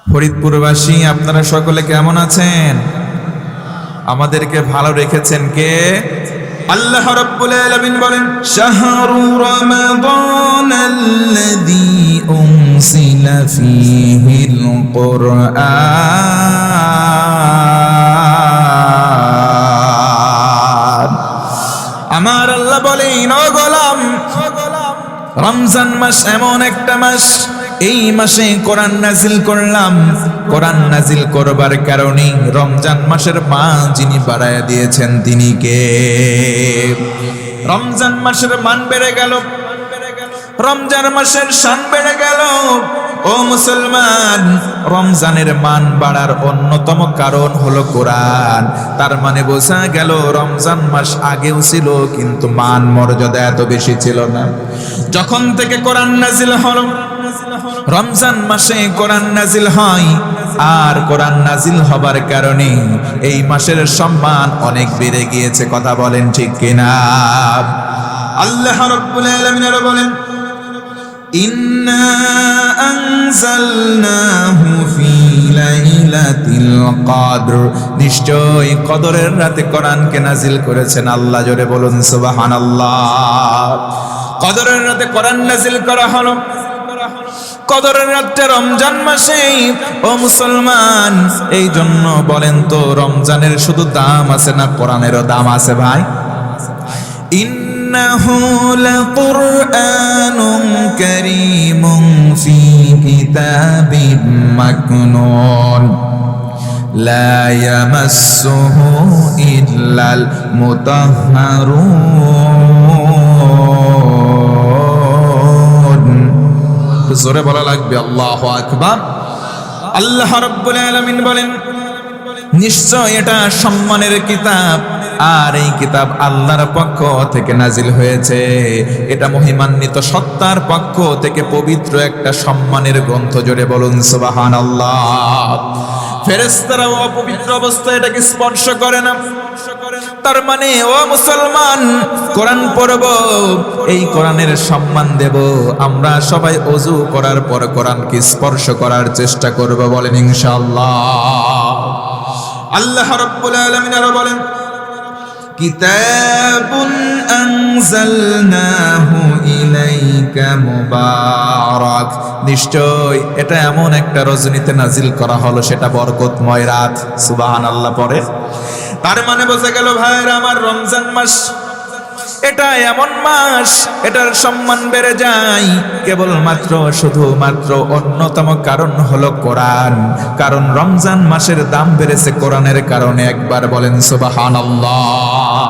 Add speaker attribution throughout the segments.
Speaker 1: ফরিদপুরবাসী আপনারা সকলে কেমন আছেন? আমাদেরকে ভালো রেখেছেন কে? আল্লাহ রাব্বুল আলামিন বলেন, শাহরু রমাদানাল্লাযী উনসিলা ফীহিল কুরআন। আমার আল্লাহ বলেন, ও গোলাম, রমজান মাস এমন একটা মাস, এই মাসে কোরআন নাজিল করলাম। কোরআন নাজিল করবার কারণে রমজান মাসের মান যিনি বাড়ায় দিয়েছেন তিনি কে? রমজান মাসের মান বেড়ে গেল, রমজান মাসের শান বেড়ে গেল। ও মুসলমান, রমজানের মান বাড়ার অন্যতম কারণ হলো কোরআন। তার মানে বোঝা গেল রমজান মাস আগেও ছিল, কিন্তু মান মর্যাদা এত বেশি ছিল না। যখন থেকে কোরআন নাজিল হলো, রমজান মাসে কোরআন নাজিল হয়, আর কোরআন নাজিল হবার কারণে এই মাসের সম্মান অনেক বেড়ে গিয়েছে। কথা বলেন ঠিক কিনা? আল্লাহ রাব্বুল আলামিন আরো বলেন, ইন্না আনজালনাহু ফি লাইলাতিল কদর। নিশ্চয় কদরের রাতে কোরআনকে নাজিল করেছেন আল্লাহ। জোরে বলুন সুবহানাল্লাহ। কদরের রাতে কোরআন নাজিল করা হলো, কদরের রাতটা রমজান মাসে। ও মুসলমান, এই জন্য বলেন তো, রমজানের শুধু দাম আছে না কোরআনেরও দাম আছে ভাই? ইন্নাহু লাকুরআনুন কারীমুন ফি কিতাবিম মাকনুন লা ইয়ামাসসুহু ইল্লাল মুতাহহারুন। জোরে বলা লাগবে আল্লাহু আকবার। আল্লাহ রাব্বুল আলামিন বলেন, নিশ্চয় এটা সম্মানের কিতাব, আর এই কিতাব আল্লাহর পক্ষ থেকে নাজিল হয়েছে। এটা মহিমান্বিত সত্তার পক্ষ থেকে পবিত্র একটা সম্মানের গ্রন্থ। জোরে বলুন সুবহানাল্লাহ। ফেরেশতারাও অপবিত্র অবস্থায় এটাকে স্পর্শ করে না। তার মানে ও মুসলমান, কোরআন পড়ব, এই কোরআনের সম্মান দেব। আমরা সবাই ওযু করার পর কোরআনকে স্পর্শ করার চেষ্টা করব, বলেন ইনশাআল্লাহ। আল্লাহ রাব্বুল আলামিন আরো বলেন, কিতাবুন আনজালনাহু ইলাইকা মুবারাক। নিশ্চয় এটা এমন একটা রজনীতে নাজিল করা হলো, সেটা বরকতময় রাত। সুবহানাল্লাহ পড়ে। তার মানে বোঝা গেল ভাইরা আমার, রমজান মাস এটা এমন মাস, এটার সম্মান বেড়ে যায় কেবলমাত্র শুধুমাত্র অন্যতম কারণ হলো কোরআন। কারণ রমজান মাসের দাম বেড়েছে কোরআনের কারণে। একবার বলেন সুবহানাল্লাহ।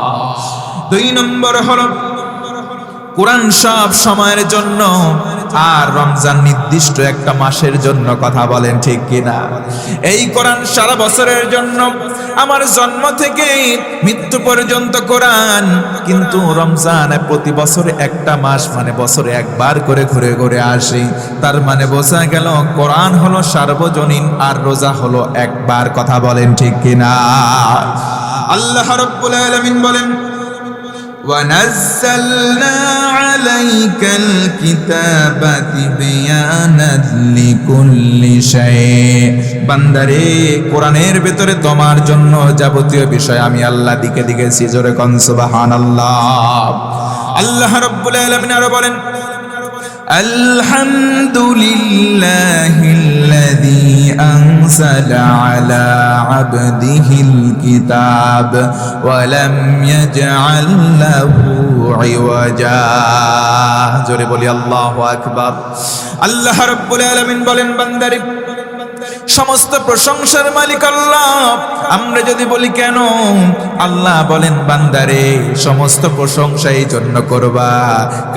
Speaker 1: 2 নম্বর হলো কোরআন সব সময়ের জন্য, আর রমজান নির্দিষ্ট একটা মাসের জন্য। কথা বলেন ঠিক কিনা? এই কোরআন সারা বছরের জন্য, আমার জন্ম থেকে মৃত্যু পর্যন্ত কোরআন। কিন্তু রমজান প্রতি বছরে একটা মাস, মানে বছরে একবার করে ঘুরে ঘুরে আসে। তার মানে বোঝা গেল কোরআন হলো সার্বজনীন, আর রোজা হলো একবার। কথা বলেন ঠিক কিনা? আল্লাহ রাব্বুল আলামিন বলেন, وَنَزَّلْنَا عَلَيْكَ الْكِتَابَ تِبْيَانًا لِكُلِّ شَيْءٍ। বান্দারে, কোরআনের ভেতরে তোমার জন্য যাবতীয় বিষয় আমি আল্লাহ দিকে দিয়েছি। জোরে কোন সুবহানাল্লাহ। আল্লাহ রাব্বুল আলামিন আরো বলেন, আলহামদুলিল্লাহিল্লাযী আনজালা আলা আবদিহিল কিতাব ওয়া লাম ইয়াজআল লাহু ইওয়াজা। জোরে বলি আল্লাহু আকবার। আল্লাহ রাব্বুল আলামিন বলেন, বান্দারে, সমস্ত প্রশংসার মালিক আল্লাহ। আমরা যদি বলি কেন, আল্লাহ বলেন, বান্দারে, সমস্ত প্রশংসা এই জন্য করবা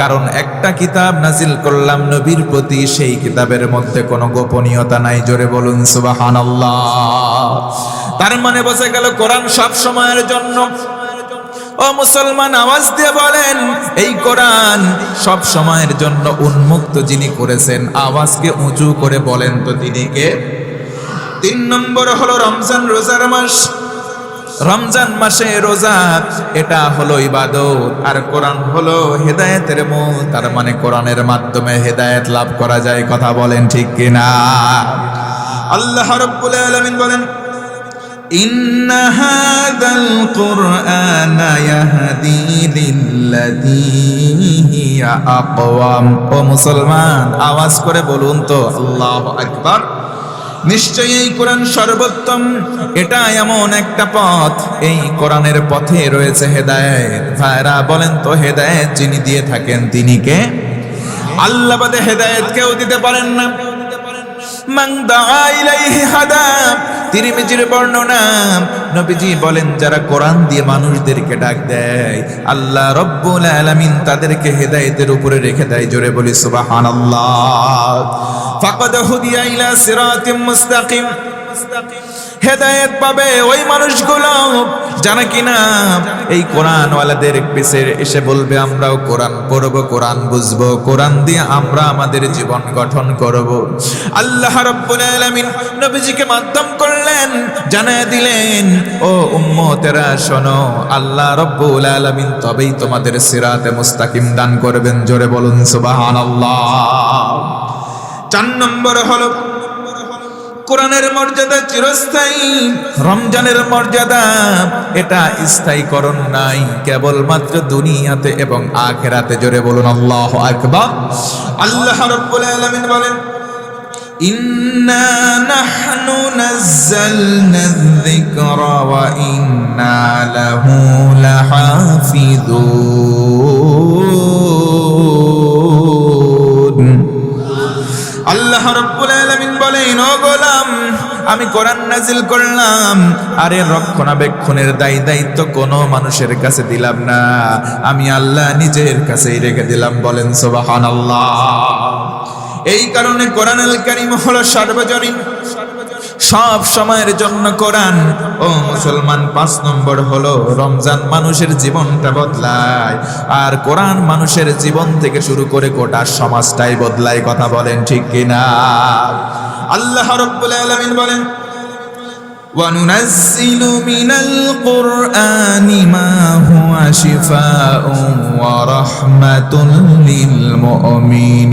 Speaker 1: কারণ একটা কিতাব নাজিল করলাম নবীর প্রতি, সেই কিতাবের মধ্যে কোনো গোপনীয়তা নাই। জোরে বলুন সুবহানাল্লাহ। তার মানে বোঝা গেল কোরআন সব সময়ের জন্য। ও মুসলমান, আওয়াজ দিয়ে বলেন, এই কোরআন সব সময়ের জন্য উন্মুক্ত যিনি করেছেন, আওয়াজকে উঁচু করে বলেন তো তিনি কে? 3 নম্বর হলো রমজান, রোজার মাস। রমজান মাসে রোজা এটা হলো ইবাদত, আর কোরআন হলো হেদায়েতের মূল। তার মানে কোরআনের মাধ্যমে হেদায়েত লাভ করা যায়। কথা বলেন ঠিক কিনা? আল্লাহ রাব্বুল আলামিন বলেন, ইন্না হাযাল কুরআনা ইয়াহদি লিল্লাযী হিয়া আকওয়াম। ও মুসলমান, আওয়াজ করে বলুন তো আল্লাহু আকবার। নিশ্চয়ই এই কোরআন সর্বোত্তম, এটা এমন একটা পথ, এই কোরআনের পথে রয়েছে হেদায়েত। ভাইরা বলেন তো, হেদায়েত যিনি দিয়ে থাকেন তিনি কে? আল্লাহ বাদে হেদায়েত কেউ দিতে পারেন না। মান দাআ ইলাইহি হাদা। তিরমিজির বর্ণনা, নবীজি বলেন যারা কোরআন দিয়ে মানুষদেরকে ডাক দেয়, আল্লাহ রব্বুল আলামিন তাদেরকে হেদায়েতের উপরে রেখে দেয়। জোরে বলি সুবহানাল্লাহ। ফাকাদ হুদিয়া ইলা সিরাতিম মুস্তাকিম। হেদায়েত পাবে ওই মানুষগুলো যারা কিনা এই কোরআনওয়ালাদের পিছে এসে বলবে আমরাও কোরআন পড়ব, কোরআন বুঝবো, কোরআন দিয়ে আমরা আমাদের জীবন গঠন করব। আল্লাহ রাব্বুল আলামিন নবীজিকে মাধ্যম করলেন, জানায় দিলেন, ও উম্মতেরা শোনো, আল্লাহ রাব্বুল আলামিন তবেই তোমাদের সিরাতে মুস্তাকিম দান করবেন। জোরে বলুন সুবহানাল্লাহ। 4 নম্বর হলো কোরআনের মর্যাদা চিরস্থায়ী। রমজানের মর্যাদা এটা স্থায়ীকরণ নাই, কেবলমাত্র দুনিয়াতে এবং আখিরাতে। জোরে বলুন আল্লাহু আকবার। আল্লাহ রাব্বুল আলামিন বলেন, ইন্না নাহনু নাযালনা যিকরা ওয়া ইন্না লাহু লাহাফিযুন। আল্লাহ রাব্বুল আলামিন বলেন, ও গোলাম, আমি কোরআন নাজিল করলাম, আরে রক্ষণাবেক্ষণের দায়িত্ব কোনো মানুষের কাছে দিলাম না, আমি আল্লাহ নিজের কাছেই রেখে দিলাম। বলেন সুবহানাল্লাহ। এই কারণে কোরআনুল কারীম হলো সার্বজনীন, সব সময়ের জন্য কোরআন। ও মুসলমান, 5 নম্বর হলো রমজান মানুষের জীবনটা বদলায়, আর কোরআন মানুষের জীবন থেকে শুরু করে গোটা সমাজটাই বদলায়। কথা বলেন ঠিক কিনা? আল্লাহ রাব্বুল আলামিন বলেন, ওয়া নুনাজ্জিলু মিনাল কুরআনি মা হুয়া শিফাউন ওয়া রাহমাতুল লিল মুমিনিন।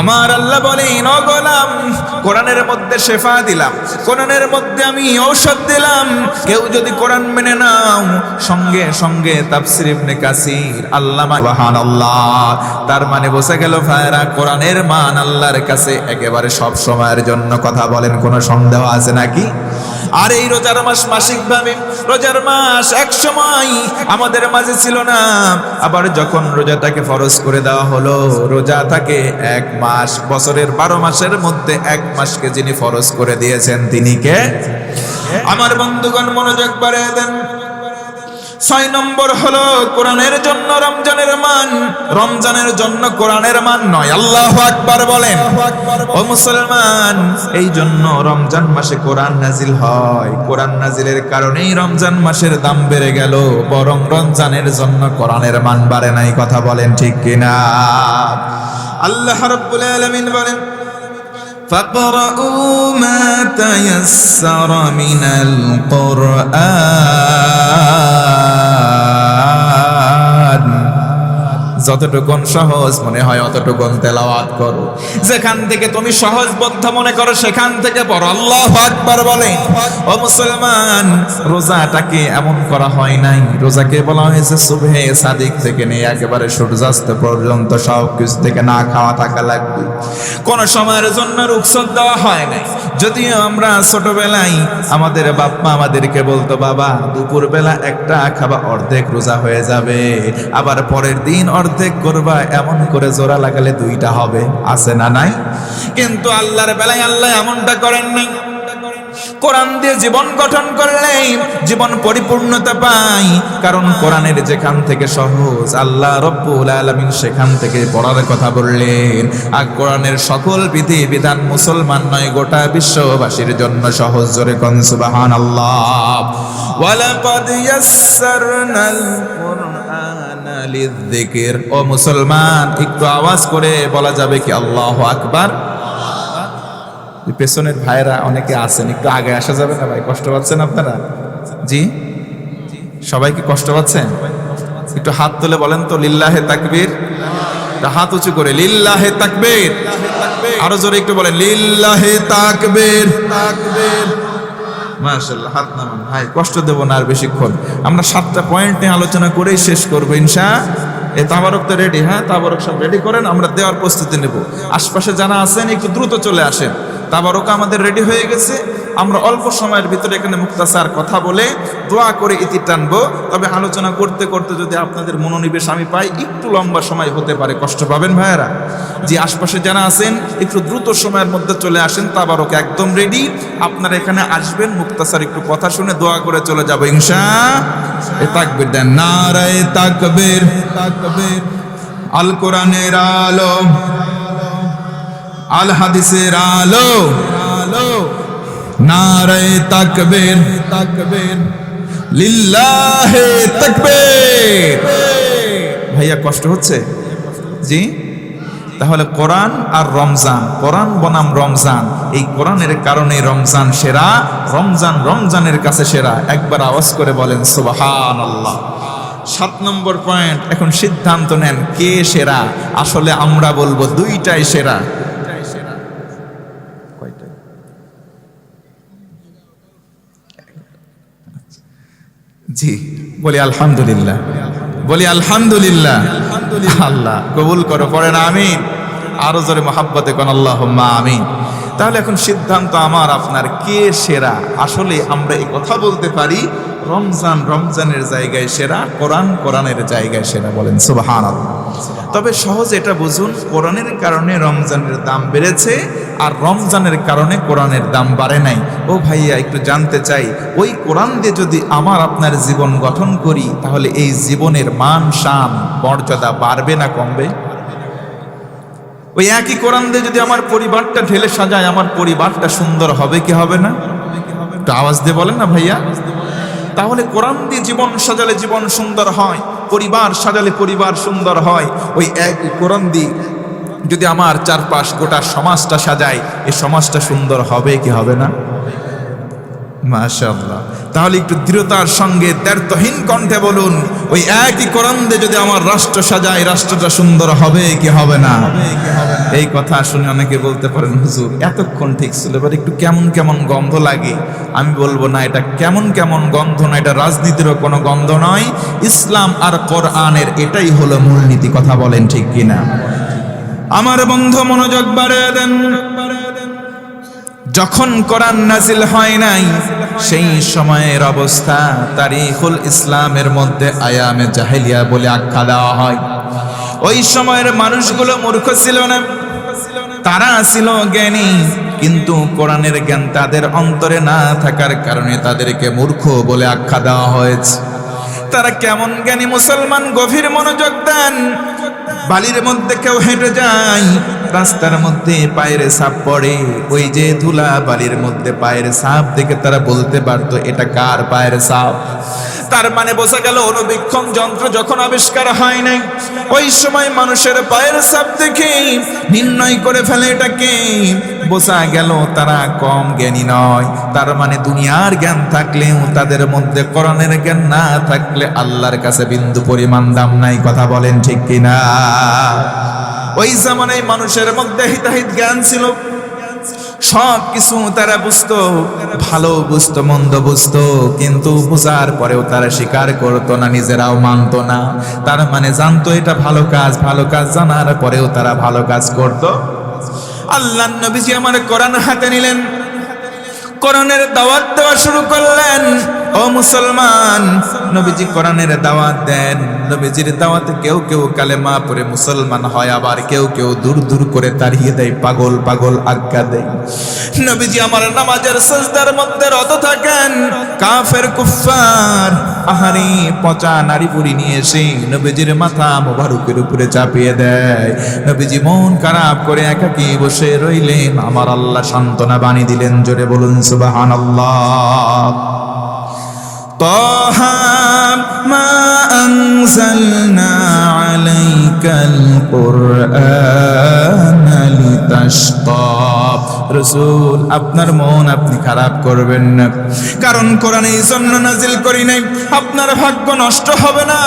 Speaker 1: আমার আল্লাহ বলেন, ও গোলাম, কোরআনের মধ্যে শেফা দিলাম, কোরআনের মধ্যে আমি ঔষধ দিলাম। কেউ যদি কোরআন মেনে নাও, সঙ্গে সঙ্গে তাফসীর ইবনে কাসির আল্লামা সুবহানাল্লাহ, তার মানে বোঝা গেল ভাইরা, কোরআনের মান আল্লাহর কাছে একেবারে সব সময়ের জন্য। কথা বলেন, কোনো সন্দেহ আছে নাকি? আর এই রোজার মাস মাসিকভাবে, রোজার মাস এক সময় আমাদের মাঝে ছিল না, আবার যখন রোজাটাকে ফরজ করে দেওয়া হলো, রোজা থাকে 1 মাস, বছরের 12 মাসের মধ্যে 1 মাসকে যিনি ফরজ করে দিয়েছেন তিনি কে? আমার বন্ধুগণ মনোযোগ বাড়িয়ে দেন। 6 নম্বর হলো কোরআনের জন্য রমজানের মান, রমজানের জন্য কোরআনের মান নয়। আল্লাহু আকবার বলেন। ও মুসলমান, এই জন্য রমজান মাসে কোরআন নাজিল হয়, কোরআন নাজিলের কারণেই রমজান মাসের দাম বেড়ে গেল, বরং রমজানের জন্য কোরআনের মান বাড়ে নাই। কথা বলেন ঠিক কিনা? আল্লাহ রাব্বুল আলামিন বলেন, ফাকরাউ মা তায়াসসারা মিনাল কুরআন। যতটুকুন সহজ মনে হয় অতটুকুন তেলাওয়াত করো, যেখান থেকে তুমি সহজবোধ্য মনে করো সেখান থেকে পড়ো। আল্লাহু আকবার বলেন। ও মুসলমান, রোজাটাকে এমন করা হয় নাই, রোজাকে বলা হয়েছে সুবহে সাদিক থেকে নিয়ে একেবারে সূর্যাস্ত পর্যন্ত সব কিছু থেকে না খাওয়া থাকা লাগবে, কোন সময়ের জন্য রুখসত দেওয়া হয় নাই। যদিও আমরা ছোটবেলায় আমাদের বাপ্পা আমাদেরকে বলতো, বাবা দুপুরবেলা একটা খাবা, অর্ধেক রোজা হয়ে যাবে, আবার পরের দিন অর্ধেক করবা, এমন করে জোড়া লাগালে 2টা হবে। আছে না নাই? কিন্তু আল্লাহর বেলায় আল্লাহ এমনটা করেন নাই। কোরআন দিয়ে জীবন গঠন করলেই জীবন পরিপূর্ণতা পায়, কারণ কোরআনের যেখান থেকে সহজ আল্লাহ রব্বুল আলামিন সেখান থেকে পড়ার কথা বললেন। আর কোরআনের সকল বিধি বিধান মুসলমান নয়, গোটা বিশ্ববাসীর জন্য সহজ। জোরে কোন সুবহানাল্লাহ। ওয়ালাকাদ ইয়াসসারনাল কুরআনা লিযিকর। ও মুসলমান, একটু আওয়াজ করে বলা যাবে কি আল্লাহু আকবার? পেছনের ভাইরা অনেকে আছেন, একটু আগে আসা যাবে না ভাই? কষ্ট পাচ্ছেন আপনারা? জি, সবাই কি কষ্ট পাচ্ছেন? একটু হাত তুলে বলেন তো লিল্লাহে তাকবীর। তা হাত উঁচু করে লিল্লাহে তাকবীর, আরো জোরে একটু বলেন লিল্লাহে তাকবীর, তাকবীর। মাশাআল্লাহ, হাত নামান ভাই, কষ্ট দেব না আর বেশিক্ষণ। আমরা 7টা পয়েন্ট নিয়ে আলোচনা করেই শেষ করবো ইনশাআল্লাহ। এই তাবারক তো রেডি? হ্যাঁ, তাবারক সব রেডি করেন, আমরা দেওয়ার প্রস্তুতি নেব। আশপাশে যারা আছেন একটু দ্রুত চলে আসেন। তাবারক আমাদের রেডি হয়ে গেছে। আমরা অল্প সময়ের ভিতরে এখানে মুক্তাসার কথা বলে দোয়া করে ইতি টানবো। তবে আলোচনা করতে করতে যদি আপনাদের মনোনিবেশ আমি পাই, একটু লম্বা সময় হতে পারে, কষ্ট পাবেন ভাইয়েরা। যে আশপাশে যারা আছেন একটু দ্রুত সময়ের মধ্যে চলে আসেন। তাবারক একদম রেডি, আপনারা এখানে আসবেন, মুক্তাসার একটু কথা শুনে দোয়া করে চলে যাবো ইনশাআল্লাহ। তাকবীর দেন, নারায়ে তাকবীর, তাকবীর। আল কোরআনের আলো, আল হাদিসের আলো, আলো। নারায়ে তাকবীর, তাকবীর। লিল্লাহে তাকবীর। ভাইয়া কষ্ট হচ্ছে? জি, তাহলে কোরআন আর রমজান, কোরআন বনাম রমজান, এই কোরআনের কারণে রমজান সেরা, রমজান রমজানের কাছে সেরা। একবার আওয়াজ করে বলেন সুবহানাল্লাহ। 7 নম্বর পয়েন্ট, এখন সিদ্ধান্ত নেন কে সেরা। আসলে আমরা বলবো দুইটাই সেরা। জি, বলি আলহামদুলিল্লাহ, বলি আলহামদুলিল্লাহ। আল্লাহ কবুল করো, পড়েন আমিন। আরো জোরে মহাব্বতে কোন আল্লাহুম্মা আমিন। তাহলে এখন সিদ্ধান্ত আমার আপনার, কে সেরা। আসলে আমরা এই কথা বলতে পারি, রমজান রমজানের জায়গায় সেরা, কোরআন কোরআনের জায়গায় সেরা। বলেন সুবহানাল্লাহ। তবে সহজ এটা বুঝুন, কোরআনের কারণে রমজানের দাম বেড়েছে আর রমজানের কারণে কোরআনের দাম বাড়ে নাই। ও ভাইয়া একটু জানতে চাই, ওই কোরআন দিয়ে যদি আমার আপনার জীবন গঠন করি, তাহলে এই জীবনের মান শান মর্যাদা বাড়বে না কমবে? ওই একই কোরআন দিয়ে যদি আমার পরিবারটা ঢেলে সাজায়, আমার পরিবারটা সুন্দর হবে কি হবে না? একটু আওয়াজ দিয়ে বলেন না ভাইয়া। তাহলে কোরআন দিয়ে জীবন সাজালে জীবন সুন্দর হয়, পরিবার সাজালে পরিবার সুন্দর হয়। ওই একই কোরআন দিয়ে যদি আমার চারপাশ গোটা সমাজটা সাজাই, এই সমাজটা সুন্দর হবে কি হবে না? মাশাআল্লাহ। তাহলে একটু দৃঢ়তার সঙ্গে দ্ব্যর্থহীন কণ্ঠে বলুন, ওই একই কোরআন দিয়ে যদি আমার রাষ্ট্র সাজাই, রাষ্ট্রটা সুন্দর হবে কি হবে না? এই কথা শুনে অনেকে বলতে পারেন, হুজুর এতক্ষণ ঠিক ছিল, এবার একটু কেমন কেমন গন্ধ লাগে। আমি বলবো না, এটা কেমন কেমন গন্ধ না, এটা রাজনীতিরও কোনো গন্ধ নয়। ইসলাম আর কোরআনের এটাই হলো মূলনীতি। কথা বলেন ঠিক কিনা? আমার বন্ধু মনোযোগ বাড়িয়ে দেন। যখন কোরআন নাজিল হয় নাই, সেই সময়ের অবস্থা তারিখুল ইসলামের মধ্যে আয়ামে জাহেলিয়া বলে আখ্যা দেওয়া হয়। ওই সময়ের মানুষগুলো মূর্খ ছিল না, তারা ছিল জ্ঞানী, কিন্তু কোরআনের জ্ঞান তাদের অন্তরে না থাকার কারণে তাদেরকে মূর্খ বলে আখ্যা দেওয়া হয়েছে। তারা কেমন জ্ঞানী মুসলমান, গভীর মনোযোগ দেন। বালির মধ্যে কেউ হেঁটে যায়, রাস্তার মধ্যে পায়ের ছাপ পড়ে, ওই যে ধুলা বালির মধ্যে পায়ের ছাপ দেখে তারা বলতে পারতো এটা কার পায়ের ছাপ। তার মানে বোঝা গেল, অনুবীক্ষণ যন্ত্র যখন আবিষ্কার হয় নাই, ওই সময় মানুষের পায়ের ছাপ দেখে নির্ণয় করে ফেলে এটাকে। বোঝা গেল তারা কম জ্ঞানী নয়। তার মানে দুনিয়ার জ্ঞান থাকলেও তাদের মধ্যে কোরআনের জ্ঞান না থাকলে আল্লাহর কাছে বিন্দু পরিমাণ দাম নাই। কথা বলেন ঠিক কিনা? ওই জামানায় মানুষের মধ্যে হিতাহিত জ্ঞান ছিল, সব কিছু তারা বুঝতো, ভালো বুঝতো, মন্দ বুঝতো, কিন্তু বুঝার পরেও তারা স্বীকার করতো না, নিজেরাও মানতো না। তার মানে জানতো এটা ভালো কাজ, ভালো কাজ জানার পরেও তারা ভালো কাজ করতো। আল্লাহর নবীজি আমার কোরআন হাতে নিলেন, কোরআনের দাওয়াত দেওয়া শুরু করলেন। ও মুসলমান, নবীজি কোরআনের দাওয়াত দেন। নবীজির দাওয়াতে কেউ কেউ কালেমা পড়ে মুসলমান হয়, আবার কেউ কেউ দূর দূর করে তাড়িয়ে দেয়, পাগল পাগল আজ্ঞা দেয়। নবীজি আমার নামাজের সিজদার মধ্যে রত থাকেন। কাফের কুফফার আহারি পচা নারী বুড়ি নিয়ে এসে নবীজির মাথা মোবারকের উপরে চাপিয়ে দেয়। নবীজি মন খারাপ করে একাকী বসে রইলেন। আমার আল্লাহ সান্ত্বনা বাণী দিলেন, জোরে বলুন সুবহানাল্লাহ। طه ما أنزلنا عليك القرآن لتشقى রাসূল আপনার মন আপনি খারাপ করবেন না, কারণ কোরআন এই জন্য নাজিল করি নাই আপনার ভাগ্য নষ্ট হবে না,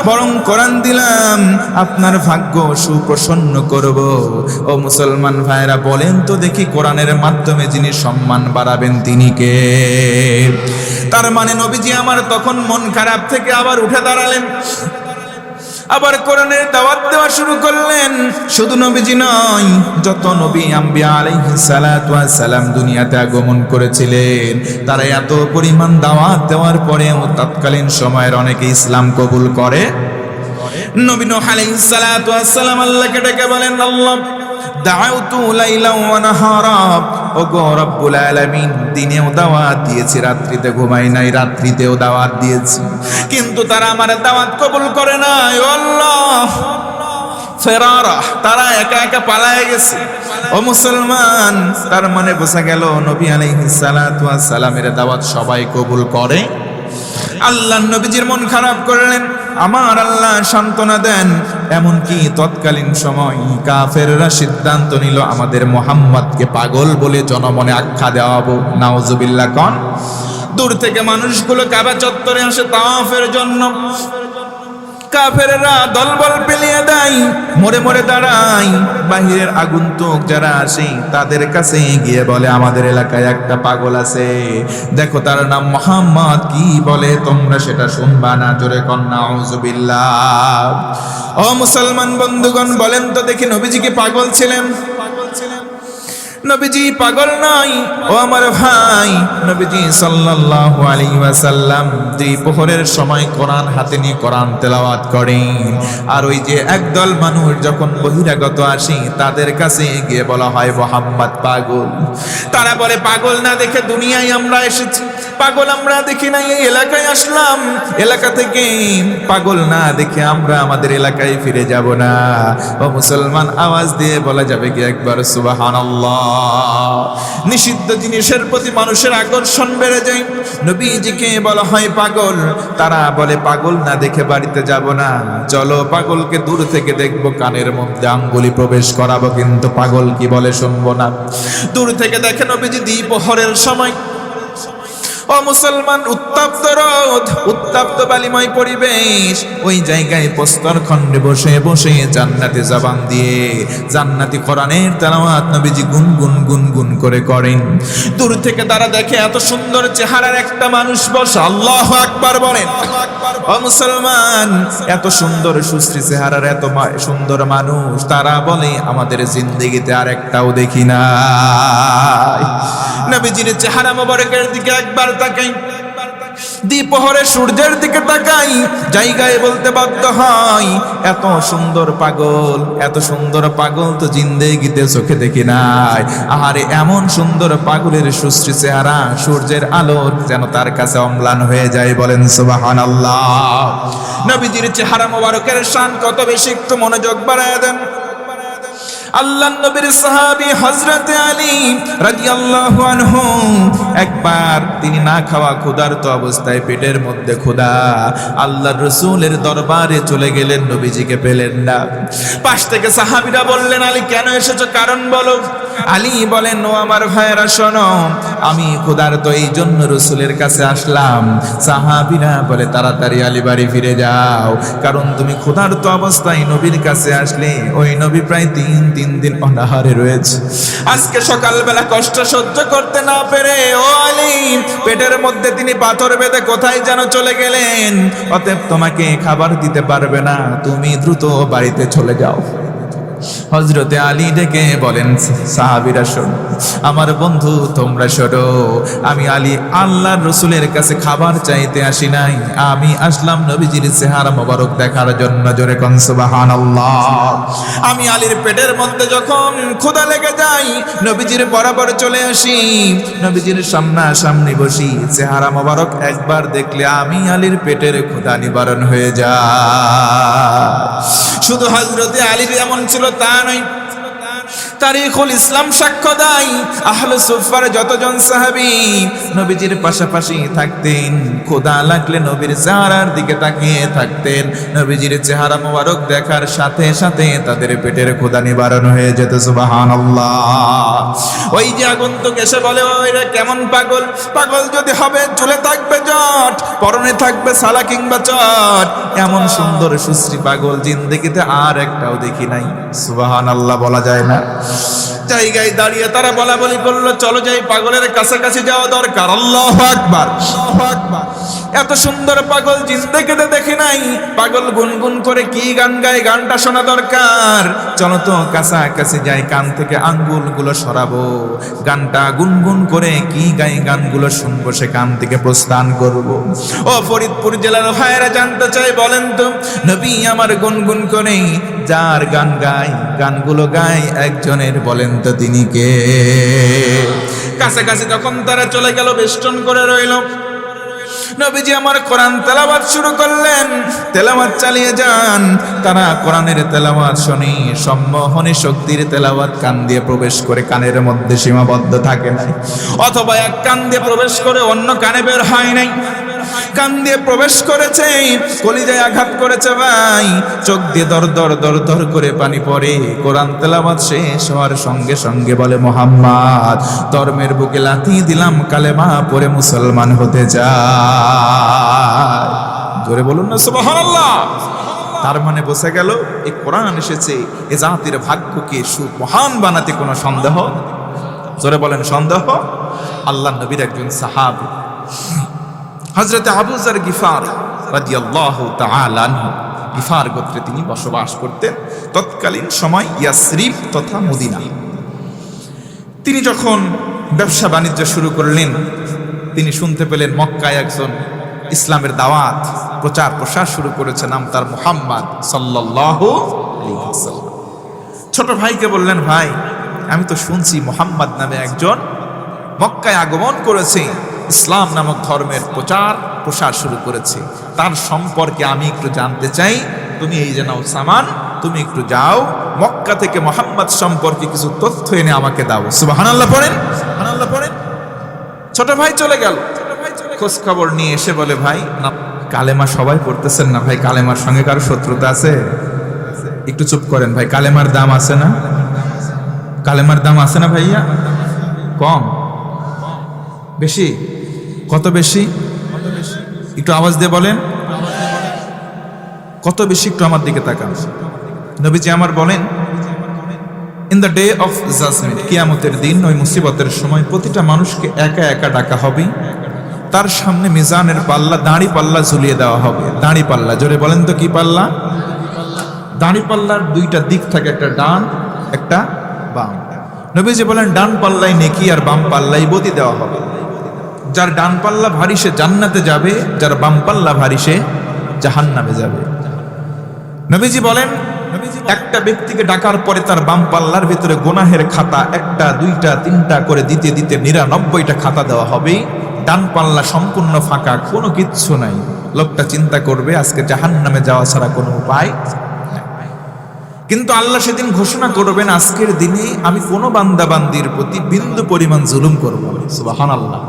Speaker 1: বরং কোরআন দিলাম আপনার ভাগ্য সুপ্রসন্ন করব। ও মুসলমান ভাইরা বলেন তো দেখি, কোরআনের মাধ্যমে যিনি সম্মান বাড়াবেন তিনি কে? তার মানে নবীজি আমার তখন মন খারাপ থেকে আবার উঠে দাঁড়ালেন, আবার কোরআনের দাওয়াত দেওয়া শুরু করলেন। শুধু নবীজি নয়, যত নবী আম্বিয়া আলাইহিস সালাতু ওয়াস সালাম দুনিয়াতে আগমন করেছিলেন, তারা এত পরিমাণ দাওয়াত দেওয়ার পরেও তৎকালীন সময়ের অনেকে ইসলাম কবুল করে। নবী নূহ আলাইহিস সালাতু ওয়াস সালাম আল্লাহকে ডেকে বলেন, আল্লাহ দাউতু লাইলা ওয়া নাহারা, ওগো রব্বুল আলামিন, দিনেও দাওয়াত দিয়েছি, রাত্রিতে ঘুমাই নাই, রাত্রিতেও দাওয়াত দিয়েছি, কিন্তু তারা আমার দাওয়াত কবুল করে নাই। ও আল্লাহ, ফেরারা, তারা একা একা পালায়ে গেছে। ও মুসলমান, তার মানে বোঝা গেল নবী আলাইহিস সালাতু ওয়াস সালামের দাওয়াত সবাই কবুল করে। আল্লাহ নবীজির মন খারাপ করলেন, আমার আল্লাহ সান্ত্বনা দেন। এমনকি তৎকালীন সময় কাফেররা সিদ্ধান্ত নিল আমাদের মুহাম্মদকে পাগল বলে জনমনে আখ্যা দেওয়াবো। নাউজুবিল্লাহ কন। দূর থেকে মানুষগুলো কাবা চত্বরে আসে তাওয়াফের জন্য, কাফেররা দলবল পেলিয়ে দেয়, মরে মরে দাঁড়ায়। বাহিরের আগন্তুক যারা আসে তাদের কাছে গিয়ে বলে, আমাদের এলাকায় একটা পাগল আছে, দেখো তার নাম মুহাম্মদ, কি বলে তোমরা সেটা শুনবা না? জোরে কন নাউজুবিল্লাহ। ও মুসলমান বন্ধুগণ, বলেন তো দেখি, নবীজি কি পাগল ছিলেন? নবীজি পাগল নয়। ও আমার ভাই, নবীজি সাল্লাল্লাহু আলাইহি ওয়াসাল্লাম দ্বিপ্রহরের সময় কোরআন হাতে নিয়ে কোরআন তেলাওয়াত করেন। আর ওই যে একদল মানুষ যখন বহিরাগত আসে তাদের কাছে গিয়ে বলা হয় মুহাম্মদ পাগল। তারা বলে, পাগল না দেখে দুনিয়ায় আমরা এসেছি, পাগল আমরা দেখি না, এই এলাকায় আসলাম, এলাকা থেকে পাগল না দেখে আমরা আমাদের এলাকায় ফিরে যাব না। ও মুসলমান, আওয়াজ দিয়ে বলা যাবে কি একবার সুবহানাল্লাহ? নিষিদ্ধ জিনিসের প্রতি মানুষের আকর্ষণ বেড়ে যায়। নবীজিকে বলা হয় পাগল, তারা বলে পাগল না দেখে বাড়িতে যাব না, চলো পাগলকে দূর থেকে দেখবো, কানের মধ্যে আঙ্গুলি প্রবেশ করাবো, কিন্তু পাগল কি বলে শুনবো না। দূর থেকে দেখে নবীজি দ্বিপ্রহরের সময়। ও মুসলমান, উত্তপ্ত রোদ, উত্তপ্ত বালিময় পরিবেশ, ওই জায়গায় প্রস্তর খণ্ডে বসে বসে জান্নাতে জবান দিয়ে জান্নাতি কোরআনের তেলাওয়াত নবীজি গুনগুন গুনগুন করে করেন। দূর থেকে তারা দেখে এত সুন্দর চেহারার একটা মানুষ বসে, আল্লাহু আকবার বলেন। ও মুসলমান, এত সুন্দর সুশ্রী চেহারার এত সুন্দর মানুষ, তারা বলে আমাদের জিন্দেগিতে আর একটাও দেখি না। নবীজির চেহারা মোবারকের দিকে একবার তাকাই, দ্বিপ্রহরে সূর্যের দিকে তাকাই, জায়গায় বলতে বাধ্য হয়, এত সুন্দর পাগল, এত সুন্দর পাগল তো জিন্দেগিতে চোখে দেখি নাই। আহারে, এমন সুন্দর পাগলের সুশ্রী চেহারা সূর্যের আলো যেন তার কাছে অম্লান হয়ে যায়। বলেন সুবহানাল্লাহ। নবীজির চেহারা মোবারকের শান কত বেশি, একটু মনোযোগ বাড়ায় দেন। আল্লাহর নবীর সাহাবী হযরত আলী রাদিয়াল্লাহু আনহু, একবার তিনি না খাওয়া ক্ষুধার্ত অবস্থায়, পেটের মধ্যে ক্ষুধা, আল্লাহর রাসূলের দরবারে চলে গেলেন, নবীজিকে পেলেন না। পাশ থেকে সাহাবীরা বললেন, আলী কেন এসেছো, কারণ বলো। আলী বলেন, ও আমার ভাইয়েরা শোনো, আমি ক্ষুধার্ত, এই জন্য রাসূলের কাছে আসলাম। সাহাবীরা বলে, তাড়াতাড়ি আলী বাড়ি ফিরে যাও, কারণ তুমি ক্ষুধার্ত অবস্থায় নবীর কাছে আসলে ওই নবী প্রায় তিন দিন অনাহারে রয়েছে। আজকে সকালবেলা কষ্ট সহ্য করতে না পেরে ও আলী পেটের মধ্যে তিনি পাথর বেঁধে কোথায় যেন চলে গেলেন, অতএব তোমাকে খাবার দিতে পারবে না, তুমি দ্রুত বাড়িতে চলে যাও। হযরতে আলী ডেকে বলেন, সাহাবীরা শোনো, আমার বন্ধু তোমরা শোনো, আমি আলী আল্লাহর রাসূলের কাছে খাবার চাইতে আসি নাই, আমি আসলাম নবীজির চেহারা মোবারক দেখার জন্য। জোরে কোন সুবহানাল্লাহ। আমি আলীর পেটের মধ্যে যখন ক্ষুধা লেগে যায়, নবীজির বরাবর চলে আসি, নবীজির সামনাসামনি বসি, চেহারা মোবারক একবার দেখলে আমি আলীর পেটের ক্ষুধা নিবারণ হয়ে যায়। শুধু হযরতে আলীর এমন ছিল তা নয়, তারিখুল ইসলাম সাক্ষ্য দেয় আহলে সুফার যতজন সাহাবী নবীজির পাশাপাশি থাকতেন, খোদা লাগলে নবীর চেহারার দিকে তাকিয়ে থাকতেন। নবীজির চেহারা মোবারক দেখার সাথে সাথে তাদের পেটের ক্ষুধা নিবারণ হয়ে যেত। সুবহানাল্লাহ। ওই যে আগন্তুক এসে বলে, ওইরা কেমন পাগল, পাগল যদি হবে চুলে থাকবে জট, পরনে থাকবে সালা কিংবা চট, এমন সুন্দর সুশ্রী পাগল জিন্দেগিতে আর একটাও দেখি নাই। সুবহানাল্লাহ বলা যায় না? জায়গায় দাঁড়িয়ে তারা বলা বলি করলো, চলো যাই পাগলের কাছাকাছি যাওয়া দরকার। আল্লাহু আকবার, আল্লাহু আকবার। এত সুন্দর পাগল জিন্দেগিতে দেখি নাই। পাগল গুনগুন করে কি গান গায়, গানটা শোনা দরকার। চলো তো কাছাকাছি যাই, কান থেকে আঙ্গুলগুলো সরাবো, গানটা গুনগুন করে কি গাই গানগুলো শুনবো, সে কান থেকে প্রস্থান করব। ও ফরিদপুর জেলার ভাইয়েরা জানতে চাই, বলেন তো নবী আমার গুনগুন করে যার গান গায়, গানগুলো গায় একজনের, বলেন তো তিনি কে? কাছাকাছি যখন তারা চলে গেল, বেষ্টন করে রইল, নবীজি আমার কোরআন তেলাওয়াত শুরু করলেন। তেলাওয়াত চালিয়ে যান। তারা কোরআনের তেলাওয়াত শুনি, সম্মোহনী শক্তির তেলাওয়াত কান দিয়ে প্রবেশ করে কানের মধ্যে সীমাবদ্ধ থাকে নাই, অথবা এক কান দিয়ে প্রবেশ করে অন্য কানে বের হয় নাই, কান দিয়ে প্রবেশ করেছে, কলিজায় আঘাত করেছে ভাই, চোখ দিয়ে দর দর দর দর করে পানি পড়ে। কোরআন তেলাওয়াত শেষ হওয়ার সঙ্গে সঙ্গে বলে, মুহাম্মদ ধর্মের বুকে লাথি দিলাম, কালেমা পড়ে মুসলমান হতে চায়। জোরে বলুন না সুবহানাল্লাহ। তার মানে বোঝা গেল এই কোরআন এসেছে এ জাতির ভাগ্যকে সুমহান বানাতে কোনো সন্দেহ, জোরে বলেন সন্দেহ? আল্লাহ নবীর একজন সাহাবী হযরত আবু যর গিফার রাদিয়াল্লাহু তাআলা আনহু, গিফার গোত্রে তিনি বসবাস করতেন তৎকালীন সময় ইয়াসরিব তথা মদিনা। তিনি যখন ব্যবসা বাণিজ্য শুরু করলেন, তিনি শুনতে পেলেন মক্কায় একজন ইসলামের দাওয়াত প্রচার প্রসার শুরু করেছে, নাম তার মুহাম্মদ সাল্লাল্লাহু আলাইহি ওয়াসাল্লাম। ছোট ভাইকে বললেন, ভাই আমি তো শুনছি মুহাম্মদ নামে একজন মক্কায় আগমন করেছে, ইসলাম নামক ধর্মের প্রচার প্রসার শুরু করেছে, তার সম্পর্কে আমি একটু জানতে চাই। তুমি এই যে নাও সামান, তুমি একটু যাও মক্কা থেকে মুহাম্মদ সম্পর্কে কিছু তথ্য এনে আমাকে দাও। সুবহানাল্লাহ পড়েন, সুবহানাল্লাহ পড়েন। ছোট ভাই চলে গেল, খোঁজ খবর নিয়ে এসে বলে, ভাই না কালেমা সবাই পড়তেছেন না ভাই, কালেমার সঙ্গে কারো শত্রুতা আছে? একটু চুপ করেন ভাই, কালেমার দাম আছে না? কালেমার দাম আছে না ভাইয়া? কম বেশি? কত বেশি? একটু আওয়াজ দিয়ে বলেন কত বেশি, একটু আমার দিকে তাকান। নবীজি আমার বলেন, in the day of judgement, কিয়ামতের দিন, ওই মুসিবতের সময় প্রতিটা মানুষকে একা একা ডাকা হবে, তার সামনে মিজানের পাল্লা, দাঁড়ি পাল্লা ঝুলিয়ে দেওয়া হবে। দাঁড়ি পাল্লা, জোরে বলেন তো কি পাল্লা? দাঁড়ি পাল্লার দুইটা দিক থাকে, একটা ডান একটা বাম। নবীজি বলেন, ডান পাল্লায় নেকি আর বাম পাল্লায় বদি দেওয়া হবে। যার ডান পাল্লা ভারী সে জান্নাতে যাবে, যার বাম পাল্লা ভারী সে জাহান্নামে যাবে। নবীজি বলেন, একটা ব্যক্তিকে ডাকার পরে তার বাম পাল্লার ভিতরে গুনাহের খাতা একটা দুইটা তিনটা করে দিতে দিতে 99টা খাতা দেওয়া হবে। ডান পাল্লা সম্পূর্ণ ফাঁকা, কোনো কিচ্ছু নাই। লোকটা চিন্তা করবে আজকে জাহান্নামে যাওয়া ছাড়া কোনো উপায়। কিন্তু আল্লাহ সেদিন ঘোষণা করবেন, আজকের দিনে আমি কোনো বান্দা বান্দির প্রতি বিন্দু পরিমাণ জুলুম করব না। সুবহানাল্লাহ।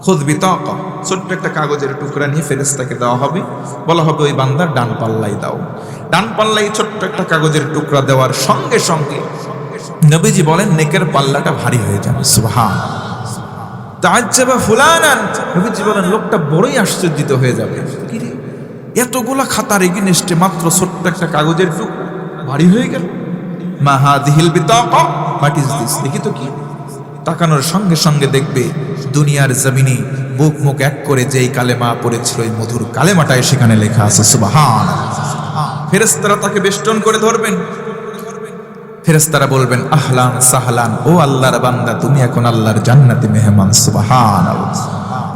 Speaker 1: খুদ বিতাকা, ছোট্ট একটা কাগজের টুকরা নিয়ে ফেরেশতাকে দেওয়া হবে, বলা হবে ওই বান্দার ডান পাল্লাই দাও। ডান পাল্লাই ছোট্ট একটা কাগজের টুকরা দেওয়ার সঙ্গে সঙ্গে নবীজি বলেন, নেকের পাল্লাটা ভারী হয়ে যাবে। সুবহানাল্লাহ। তাআজ্জাবা ফুলানান, নবীজি বলেন লোকটা বড়ই আশ্চর্যিত হয়ে যাবে, কি রে এতগুলা খাতার এগেইনস্টে মাত্র ছোট্ট একটা কাগজের টুকরা ভারী হয়ে গেল। মা হাদিহিল বিতাকা, হোয়াট ইজ দিস? দেখি তো কি। তাকানোর সঙ্গে সঙ্গে দেখবে দুনিয়ার জমিনে বুক মুখ এক করে যেই কালেমা পড়েছিল, ওই মধুর কালেমাটাই সেখানে লেখা আছে। সুবহানাল্লাহ। ফেরেশতারা তাকে বেষ্টন করে ধরবেন। ফেরেশতারা বলবেন, আহলান সাহলান, ও আল্লাহর বান্দা, তুমি এখন আল্লাহর জান্নাতে মেহমান। সুবহানাল্লাহ।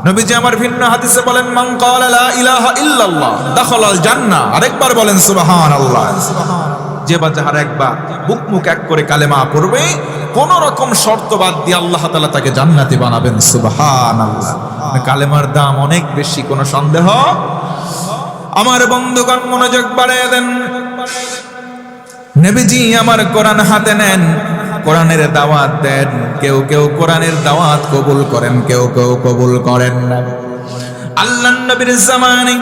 Speaker 1: নবীজি আমার ভিন্ন হাদিসে বলেন, মান ক্বালা লা ইলাহা ইল্লাল্লাহ দাখালাল জান্নাহ। আরেকবার বলেন সুবহানাল্লাহ। যে বা যাহার একবার বুক মুখ এক করে কালেমা পড়বে, কোন রকম শর্ত বাদ দিয়ে আল্লাহ তাআলা তাকে জান্নাতি বানাবেন। সুবহানাল্লাহ। কালেমার দাম অনেক বেশি, কোনো সন্দেহ। আমার বন্ধুগণ মনোযোগ বাড়িয়ে দেন। নবীজি আমার কোরআন হাতে নেন, কোরআনের দাওয়াত দেন। কেউ কেউ কোরআনের দাওয়াত কবুল করেন, কেউ কেউ কবুল করেন না। আল্লাহর নবীর জামানে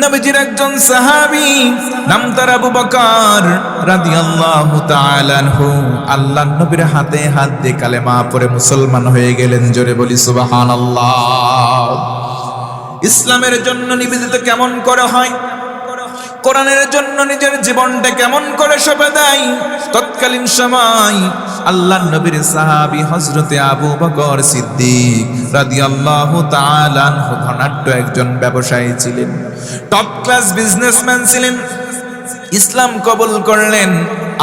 Speaker 1: নবীজির একজন সাহাবী নাম তার আবু বকর রাদিয়াল্লাহু তাআলা আনহু আল্লাহর নবীর হাতে হাত দিয়ে কালেমা পড়ে মুসলমান হয়ে গেলেন। জোরে বলি সুবহানাল্লাহ। ইসলামের জন্য নিবেদিত কেমন করে হয়, কোরআনের জন্য নিজের জীবনটা কেমন করে সঁপে দেয়। তৎকালীন সময় আল্লাহর নবীর সাহাবী হযরতে আবু বকর সিদ্দিক রাদিয়াল্লাহু তাআলা আনহু ধনাঢ্য একজন ব্যবসায়ী ছিলেন, টপ ক্লাস বিজনেসম্যান ছিলেন। ইসলাম কবুল করলেন।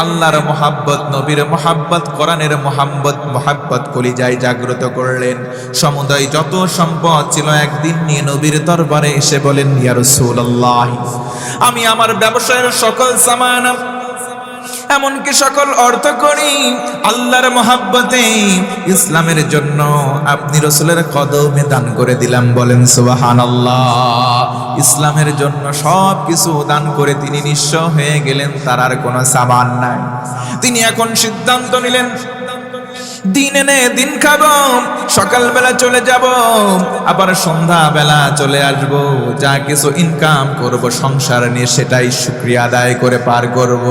Speaker 1: আল্লাহর মোহাব্বত, নবীর মোহাব্বত, কোরআনের মোহাব্বত কলিজায় জাগ্রত করলেন। সমুদয় যত সম্পদ ছিল একদিন নিয়ে নবীর দরবারে এসে বলেন, ইয়া রাসূলুল্লাহ, আমি আমার ব্যবসায়ের সকল সামান এমনকি সকল অর্থ করি আল্লাহর মোহাব্বতে, ইসলামের জন্য আপনি রাসূলের কদমে দান করে দিলাম। বলেন সুবহানাল্লাহ। ইসলামের জন্য সব কিছু দান করে তিনি নিঃস্ব হয়ে গেলেন, তার আর কোনো সামান নাই। তিনি এখন সিদ্ধান্ত নিলেন, দিন এনে দিন খাবো, সকালবেলা চলে যাব, আবার সন্ধ্যাবেলা চলে আসব, যা কিছু ইনকাম করব সংসার নিয়ে সেটাই শুকরিয়া আদায় করে পার করব।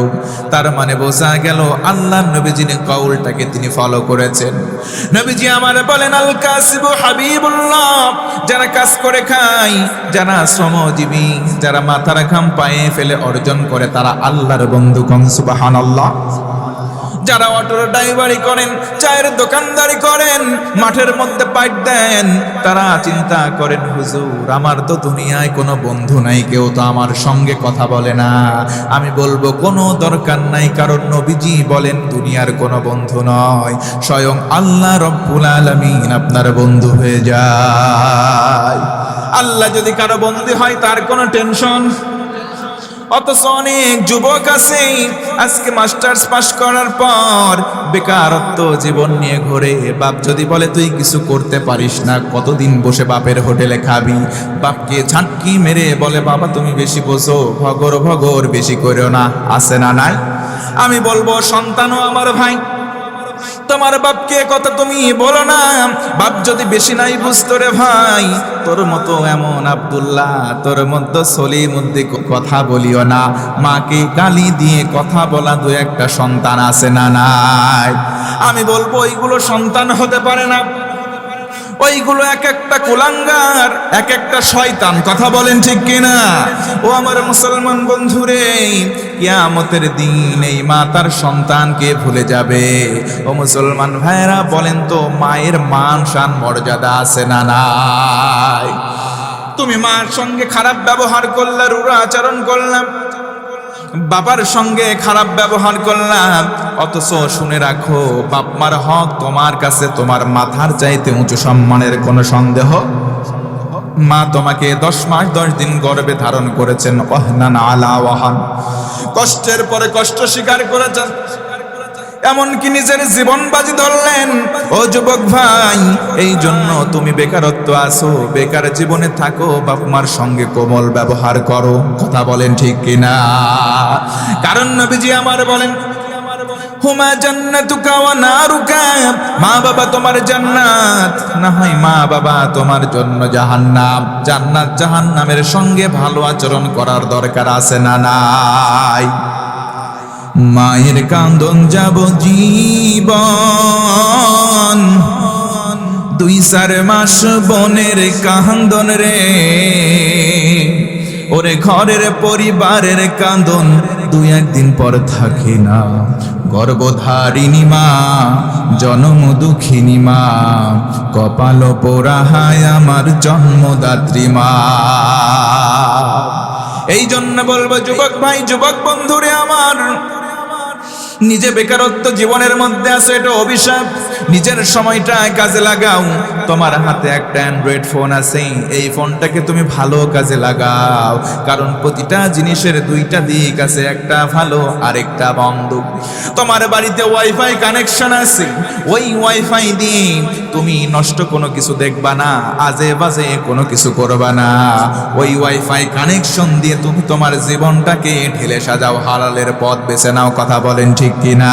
Speaker 1: তার মানে বোঝা গেল আল্লাহর নবীজির কওলটাকে তিনি ফলো করেছেন। নবীজি আমার বলেন, আল কাসিবু হাবিবুল্লাহ, যারা কাজ করে খায়, যারা শ্রমজীবী, যারা মাথার ঘাম পায়ে ফেলে অর্জন করে, তারা আল্লাহর বন্ধু। কোন সুবহানাল্লাহ। যারা অটোর ড্রাইভারি করেন, চায়ের দোকানদারি করেন, মাঠের মধ্যে পাইট দেন, তারা চিন্তা করেন, হুজুর আমার তো দুনিয়ায় কোনো বন্ধু নাই, কেউ তো আমার সঙ্গে কথা বলে না। আমি বলবো কোনো দরকার নাই, কারণ নবীজি বলেন দুনিয়ার কোনো বন্ধু নয়, স্বয়ং আল্লাহ রব্বুল আলামিন আপনার বন্ধু হয়ে যায়। আল্লাহ যদি কারো বন্ধু হয় তার কোনো টেনশন। অথচ অনেক যুবক আছে আজকে মাস্টার্স পাস করার পর বেকারত্ব জীবন নিয়ে ঘোরে। বাপ যদি বলে তুই কিছু করতে পারিস না, কতদিন বসে বাপের হোটেলে খাবি? বাপকে ঝাঁটকি মেরে বলে, বাবা তুমি বেশি বোঝো, ভগর ভগর বেশি করিও না। আছে না নাই? আমি বলবো সন্তানও আমার ভাই, তোমার বাপকে কথা তুমি বলো না। বাপ যদি বেশি নাই বুঝতো রে ভাই, তোর মতো এমন আব্দুল্লাহ, তোর মতো সলিম মধ্যে কথা বলিও না। মাকে গালি দিয়ে কথা বলা দু একটা সন্তান আছে না নাই? আমি বলবো ওইগুলো সন্তান হতে পারে না, ওইগুলো এক একটা কুলাঙ্গার, এক একটা শয়তান। কথা বলেন ঠিক কিনা? ও আমার মুসলমান বন্ধুরে, কিয়ামতের দিন এই মা তার সন্তানকে ভুলে যাবে। ও মুসলমান ভাইরা বলেন তো, মায়ের মান শান মর্যাদা আছে না নাই? তুমি মার সঙ্গে খারাপ ব্যবহার করলে, রূঢ় আচরণ করলাম, বাবার সঙ্গে খারাপ ব্যবহার করলাম, অথচ শুনে রাখো বাপ মার হক তোমার কাছে তোমার মাথার চাইতে উঁচু সম্মানের কোনো সন্দেহ। মা তোমাকে 10 মাস 10 দিন গর্ভে ধারণ করেছেন, ওয়াহনান আলা ওয়াহান, কষ্টের পরে কষ্ট স্বীকার করেছেন, এমনকি নিজের জীবন বাজি ধরলেন। ও যুবক ভাই, এই জন্য তুমি বেকারত্ব আছো, বেকার জীবনে থাকো, বাপ মার সঙ্গে কোমল ব্যবহার করো। কথা বলেন ঠিক কিনা? কারণ নবীজি আমার বলেন, হুমা জান্নাতুকা ওয়া নারুকা, মা বাবা তোমার জান্নাত, না হয় মা বাবা তোমার জন্য জাহান্নাম। জান্নাত জাহান্নামের সঙ্গে ভালো আচরণ করার দরকার আছে না নাই? মায়ের কান্দন যাব জীবন, 2-4 মাস বনের কান্দন রে, ওরে ঘরের পরিবারের কান্দন 2-1 দিন পর থাকে না। গর্ভধারিণী মা, জন্ম দুঃখিনী মা, কপাল পোড়া হায় আমার জন্মদাত্রী মা। এই জন্য বলবো যুবক ভাই, যুবক বন্ধুরে আমার, নিজে বেকারত্ব জীবনের মধ্যে আছে, এটা অভিশাপ। নিজের সময়টা কাজে লাগাও। তোমার হাতে একটা অ্যান্ড্রয়েড ফোন আছে, এই ফোনটাকে তুমি ভালো কাজে লাগাও, কারণ প্রতিটা জিনিসের দুইটা দিক আছে, একটা ভালো আর একটা বন্ধ। তোমার বাড়িতে ওয়াইফাই কানেকশন আছে, ওই ওয়াইফাই দিয়ে তুমি নষ্ট কোনো কিছু দেখবা না, আজে বাজে কোনো কিছু করবা না। ওই ওয়াইফাই কানেকশন দিয়ে তুমি তোমার জীবনটাকে ঢেলে সাজাও, হালালের পথ বেছে নাও। কথা বলেন ঠিক কিনা?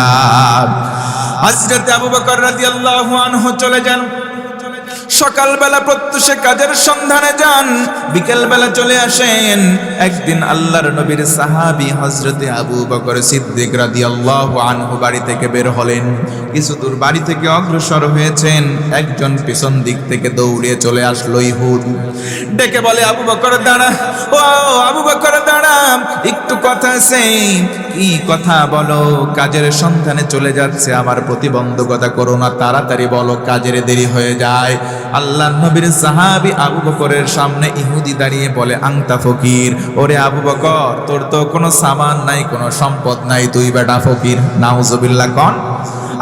Speaker 1: হযরত আবু বকর রাদিয়াল্লাহু আনহু চলে যান, সকালবেলা প্রত্যুষে কাজের সন্ধানে যান, বিকেলবেলা চলে আসেন। একদিন আল্লাহর নবীর সাহাবী হযরতে আবু বকর সিদ্দিক রাদিয়াল্লাহু আনহু বাড়ি থেকে বের হলেন। কিছু দূর বাড়ি থেকে অগ্রসর হয়েছেন, একজন পিছন দিক থেকে দৌড়ে চলে আসলো ইহুদি। ডেকে বলে, আবু বকর দাঁড়া, ও আবু বকর দাঁড়া, একটু কথা আছে। কি কথা বলো? কাজের সন্ধানে চলে যাচ্ছে, আমার প্রতিবন্ধকতা করো না, তাড়াতাড়ি বলো, কাজের দেরি হয়ে যায়। আল্লাহর নবীর সাহাবী আবু বকরের সামনে ইহুদি দাঁড়িয়ে বলে, আংতা ফকির। ওরে আবু বকর, তোর তো কোনো সামান নাই, কোনো সম্পদ নাই, তুই বেটা ফকির। নাউজুবিল্লাহ কন।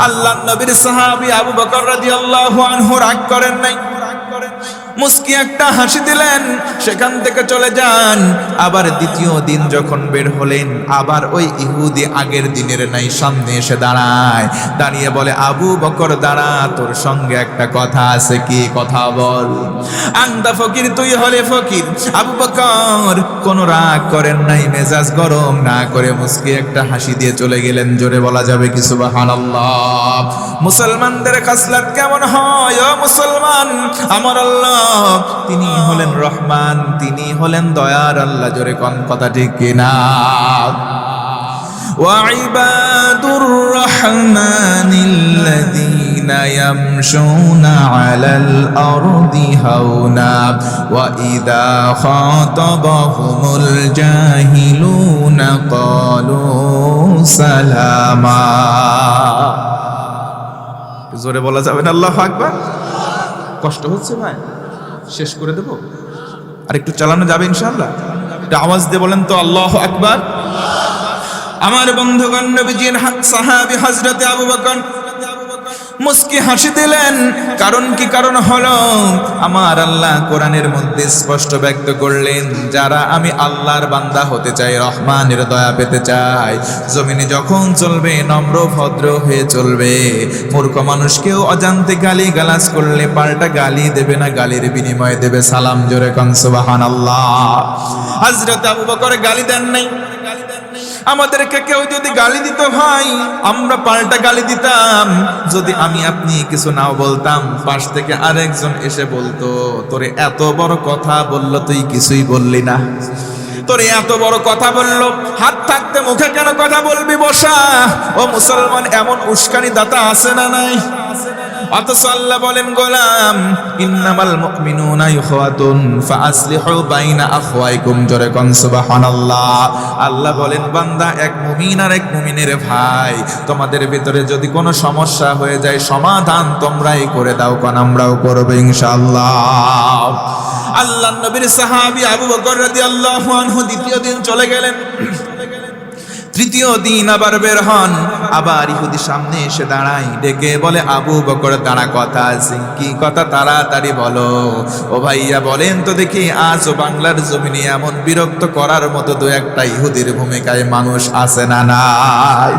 Speaker 1: আল্লাহর নবীর সাহাবী আবু বকর রাদিয়াল্লাহু আনহু রাগ করেন নাই, মুস্কি একটা হাসি দিলেন, সেখান থেকে চলে যান। আবার দ্বিতীয় দিন যখন বের হলেন, আবার ওই ইহুদি আগের দিনের নাই সামনে এসে দাঁড়ায়, দাঁড়িয়ে বলে, আবু বকর দাঁড়া, তোর সঙ্গে একটা কথা আছে। কি কথা বল? আংদা ফকির, তুই হলে ফকির। আবু বকর কোন রাগ করেন নাই, মেজাজ গরম না করে মুস্কি একটা হাসি দিয়ে চলে গেলেন। জোরে বলা যাবে কি সুবহানাল্লাহ? মুসলমানদের খাসলাত কেমন হয়? ও মুসলমান, আমার আল্লাহ তিনি হলেন রহমান, তিনি হলেন দয়ার আল্লাহ। জোরে কোন কথা ঠিক কিনা? ওয়া ইবাদুর রহমানিল্লাযীনা ইয়ামশুনা আলাল আরদি হাওনা ওয়া ইযা খাতাবাহুমুল জাহিলুনা ক্বালু সালামা। জোরে বলা যাবে না আল্লাহু আকবার? কষ্ট হচ্ছে ভাই? শেষ করে দেব? আর একটু চালানো যাবে ইনশাআল্লাহ? একটা আওয়াজ দিয়ে বলেন তো আল্লাহু আকবার। আমার বন্ধুগণ, নবীজির সাহাবী হযরতে আবু বকর মুস্কি হাসি দিলেন। কারণ কি? কারণ হলো আমার আল্লাহ কোরআনের মধ্যে স্পষ্ট ব্যক্ত করলেন, যারা আমি আল্লাহর বান্দা হতে চাই, রহমানের দয়া পেতে চাই, জমিনে যখন চলবে নম্র ভদ্র হয়ে চলবে। মূর্খ মানুষকেও অজান্তে গালি গালাজ করলে পাল্টা গালি দেবে না, গালির বিনিময়ে দেবে সালাম। জোরে কোন সুবহানাল্লাহ। হযরত আবু বকর গালি দেন নাই। আমাদেরকে কেউ যদি গালি দিত ভাই, আমরা পাল্টা গালি দিতাম। যদি আমি আপনি কিছু নাও বলতাম, পাশ থেকে আরেকজন এসে বলতো, তোরে এত বড় কথা বললো, তুই কিছুই বললি না। তোরে এত বড় কথা বললো, হাত থাকতে মুখে কেন কথা বলবি? বসা। ও মুসলমান, এমন উস্কানি দাতা আছে না নাই? অথচ আল্লাহ বলেন, গোলাম, ইন্নামাল মুমিনুনা ইখওয়াতুন ফাআসলিহু বাইনা আখওয়াইকুম। জোরে কোন সুবহানাল্লাহ। আল্লাহ বলেন, বান্দা, এক মুমিন আর এক মুমিনের ভাই, তোমাদের ভিতরে যদি কোনো সমস্যা হয়ে যায়, সমাধান তোমরাই করে দাও, কোন আমরাও করব ইনশাআল্লাহ। আল্লাহর নবীর সাহাবী আবু বকর রাদিয়াল্লাহু আনহু দ্বিতীয় দিন চলে গেলেন। তৃতীয় দিন আবার বের হন, আবার ইহুদি সামনে এসে দাঁড়াই, ডেকে বলে, আবু বকর দাঁড়া, কথা আছে। কি কথা? তাড়াতাড়ি বলো। ও ভাইয়া বলেন তো দেখি, আজ বাংলার জমিনে এমন বিরক্ত করার মতো দু একটা ইহুদির ভূমিকায় মানুষ আছে না নাই?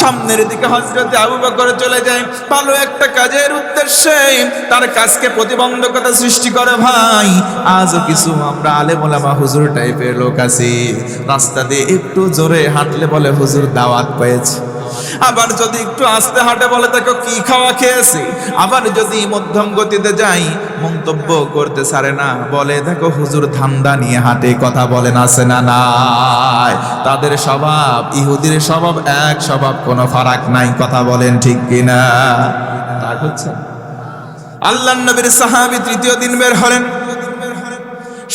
Speaker 1: সামনের দিকে হযরতে আবু বকর চলে যায়, ভালো একটা কাজের উদ্দেশ্যে। তার কাজকে প্রতিবন্ধকতা সৃষ্টি করে ভাই। আজও কিছু আমরা আলেম ওলামা হুজুর টাইপের লোক আছি, রাস্তা দিয়ে একটু জোরে হাঁটলে বলে হুজুর দাওয়াত পেয়েছে, আবার যদি একটু আস্তে হাঁটে বলে দেখো কি খাওয়া খেয়েছি, আবার যদি মধ্যম গতিতে যাই মন্তব্য করতে ছাড়ে না, বলে দেখো হুজুর ধান্দা নিয়ে হাঁটে। কথা বলেন আছে না নাই? তাদের স্বভাব ইহুদির স্বভাব এক, স্বভাব কোনো ফারাক নাই। কথা বলেন ঠিক কিনা? রাগ হচ্ছে? আল্লাহর নবীর সাহাবী তৃতীয় দিন বের হলেন,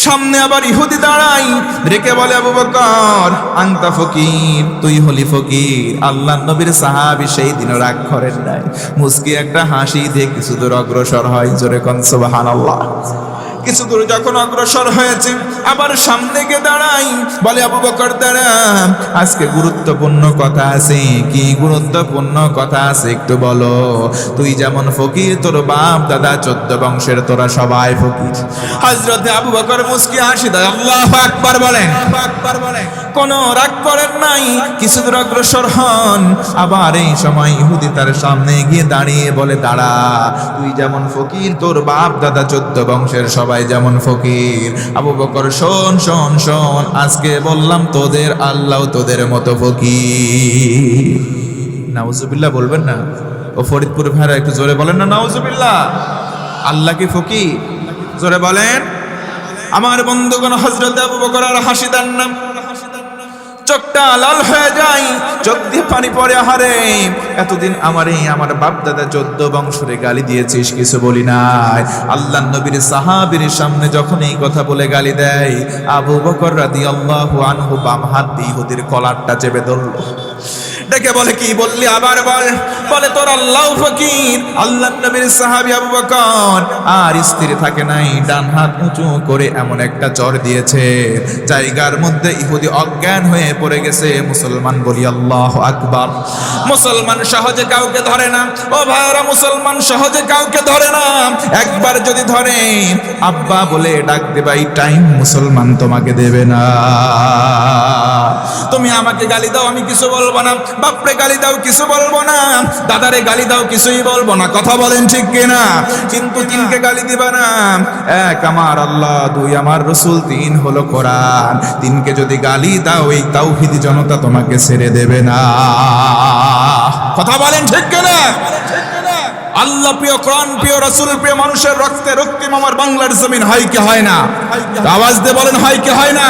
Speaker 1: সামনে আবার ইহুদি দাঁড়াই, রেখে বলে, আবু বকর আনতা ফকির, তুই হলি ফকির। আল্লাহর নবীর সাহাবী সেই দিন রাগ করেন নাই, মুস্কি একটা হাসি দিয়ে কিছু দূর অগ্রসর হয়। জোরে কোন সুবহানাল্লাহ। কিছু দূর যখন অগ্রসর হয়েছে আবার সামনে গিয়ে দাঁড়াই, বলে আবু বকর দাঁড়া, আজকে গুরুত্বপূর্ণ কথা আছে। কি গুরুত্বপূর্ণ কথা আছে একটু বলো? তুই যেমন ফকির, তোর বাপ দাদা 14 বংশের তোরা সবাই ফকির। হযরতে আবু বকর মুস্কি হাসি দেয়, আল্লাহু আকবার বলেন। কোন রাগ করেন নাই, কিছু দূর অগ্রসর হন। আবার এই সময় ইহুদি তার সামনে গিয়ে দাঁড়িয়ে বলে, দাঁড়া, তুই যেমন ফকির, তোর বাপ দাদা 14 বংশের সবাই যেমন ফকির। আবু বকর শোন শোন শোন, আজকে বললাম তোদের আল্লাহ তোদের মতো ফকির। নাউজুবিল্লাহ বলবেন না? ও ফরিদপুর ভাইরা একটু জোরে বলেন না নাউজুবিল্লাহ। আল্লাহ কি ফকির? জোরে বলেন। আমার বন্ধুগণ, হযরত আবু বকর আর হাসি দেন না, চোখটা লাল হয়ে যায়, চোখ দিয়ে পানি পড়ে। আহারে, এতদিন আমার বাপ দাদা 14 বংশরে গালি দিয়েছিস, কিছু বলি নাই। আল্লাহর নবীর সাহাবীর সামনে যখন এই কথা বলে গালি দেয়, আবু বকর রাদিয়াল্লাহু আনহু বাম হাত দিয়ে ইহুদির কলারটা চেপে ধরলো, ডেকে বলে, কি বললি আবার বল। বলে, তোর আল্লাহ ফকির। আল্লাহর নবীর সাহাবী আবু বকর আর স্থির থাকে নাই, ডান হাত উঁচু করে এমন একটা চর দিয়েছে, জায়গার মধ্যে ইহুদি অজ্ঞান হয়ে পড়ে গেছে। মুসলমান বলি আল্লাহু আকবার। মুসলমান সহজে কাউকে ধরে না ও ভাইরা, মুসলমান সহজে কাউকে ধরে না। একবার যদি ধরে, আব্বা বলে ডাক দেবা, এই টাইম মুসলমান তোমাকে দেবে না। তুমি আমাকে গালি দাও, আমি কিছু বলবো না। বাপরে গালি দাও, কিছু বলবো না। দাদারে গালি দাও, কিছুই বলবো না। কথা বলেন ঠিক কিনা? কিন্তু তিনকে গালি দিবা না। এক আমার আল্লাহ, দুই আমার রাসূল, তিন হলো কোরআন। তিনকে যদি গালি দাও, এই তাওহীদি জনতা তোমাকে ছেড়ে দেবে না। কথা বলেন ঠিক কিনা? আল্লাহ প্রিয়, কোরআন প্রিয়, রাসূল প্রিয় মানুষের রক্তে রক্তিম আমার বাংলার জমিন হয় কি হয় না? আওয়াজ দিয়ে বলেন, হয় কি হয় না?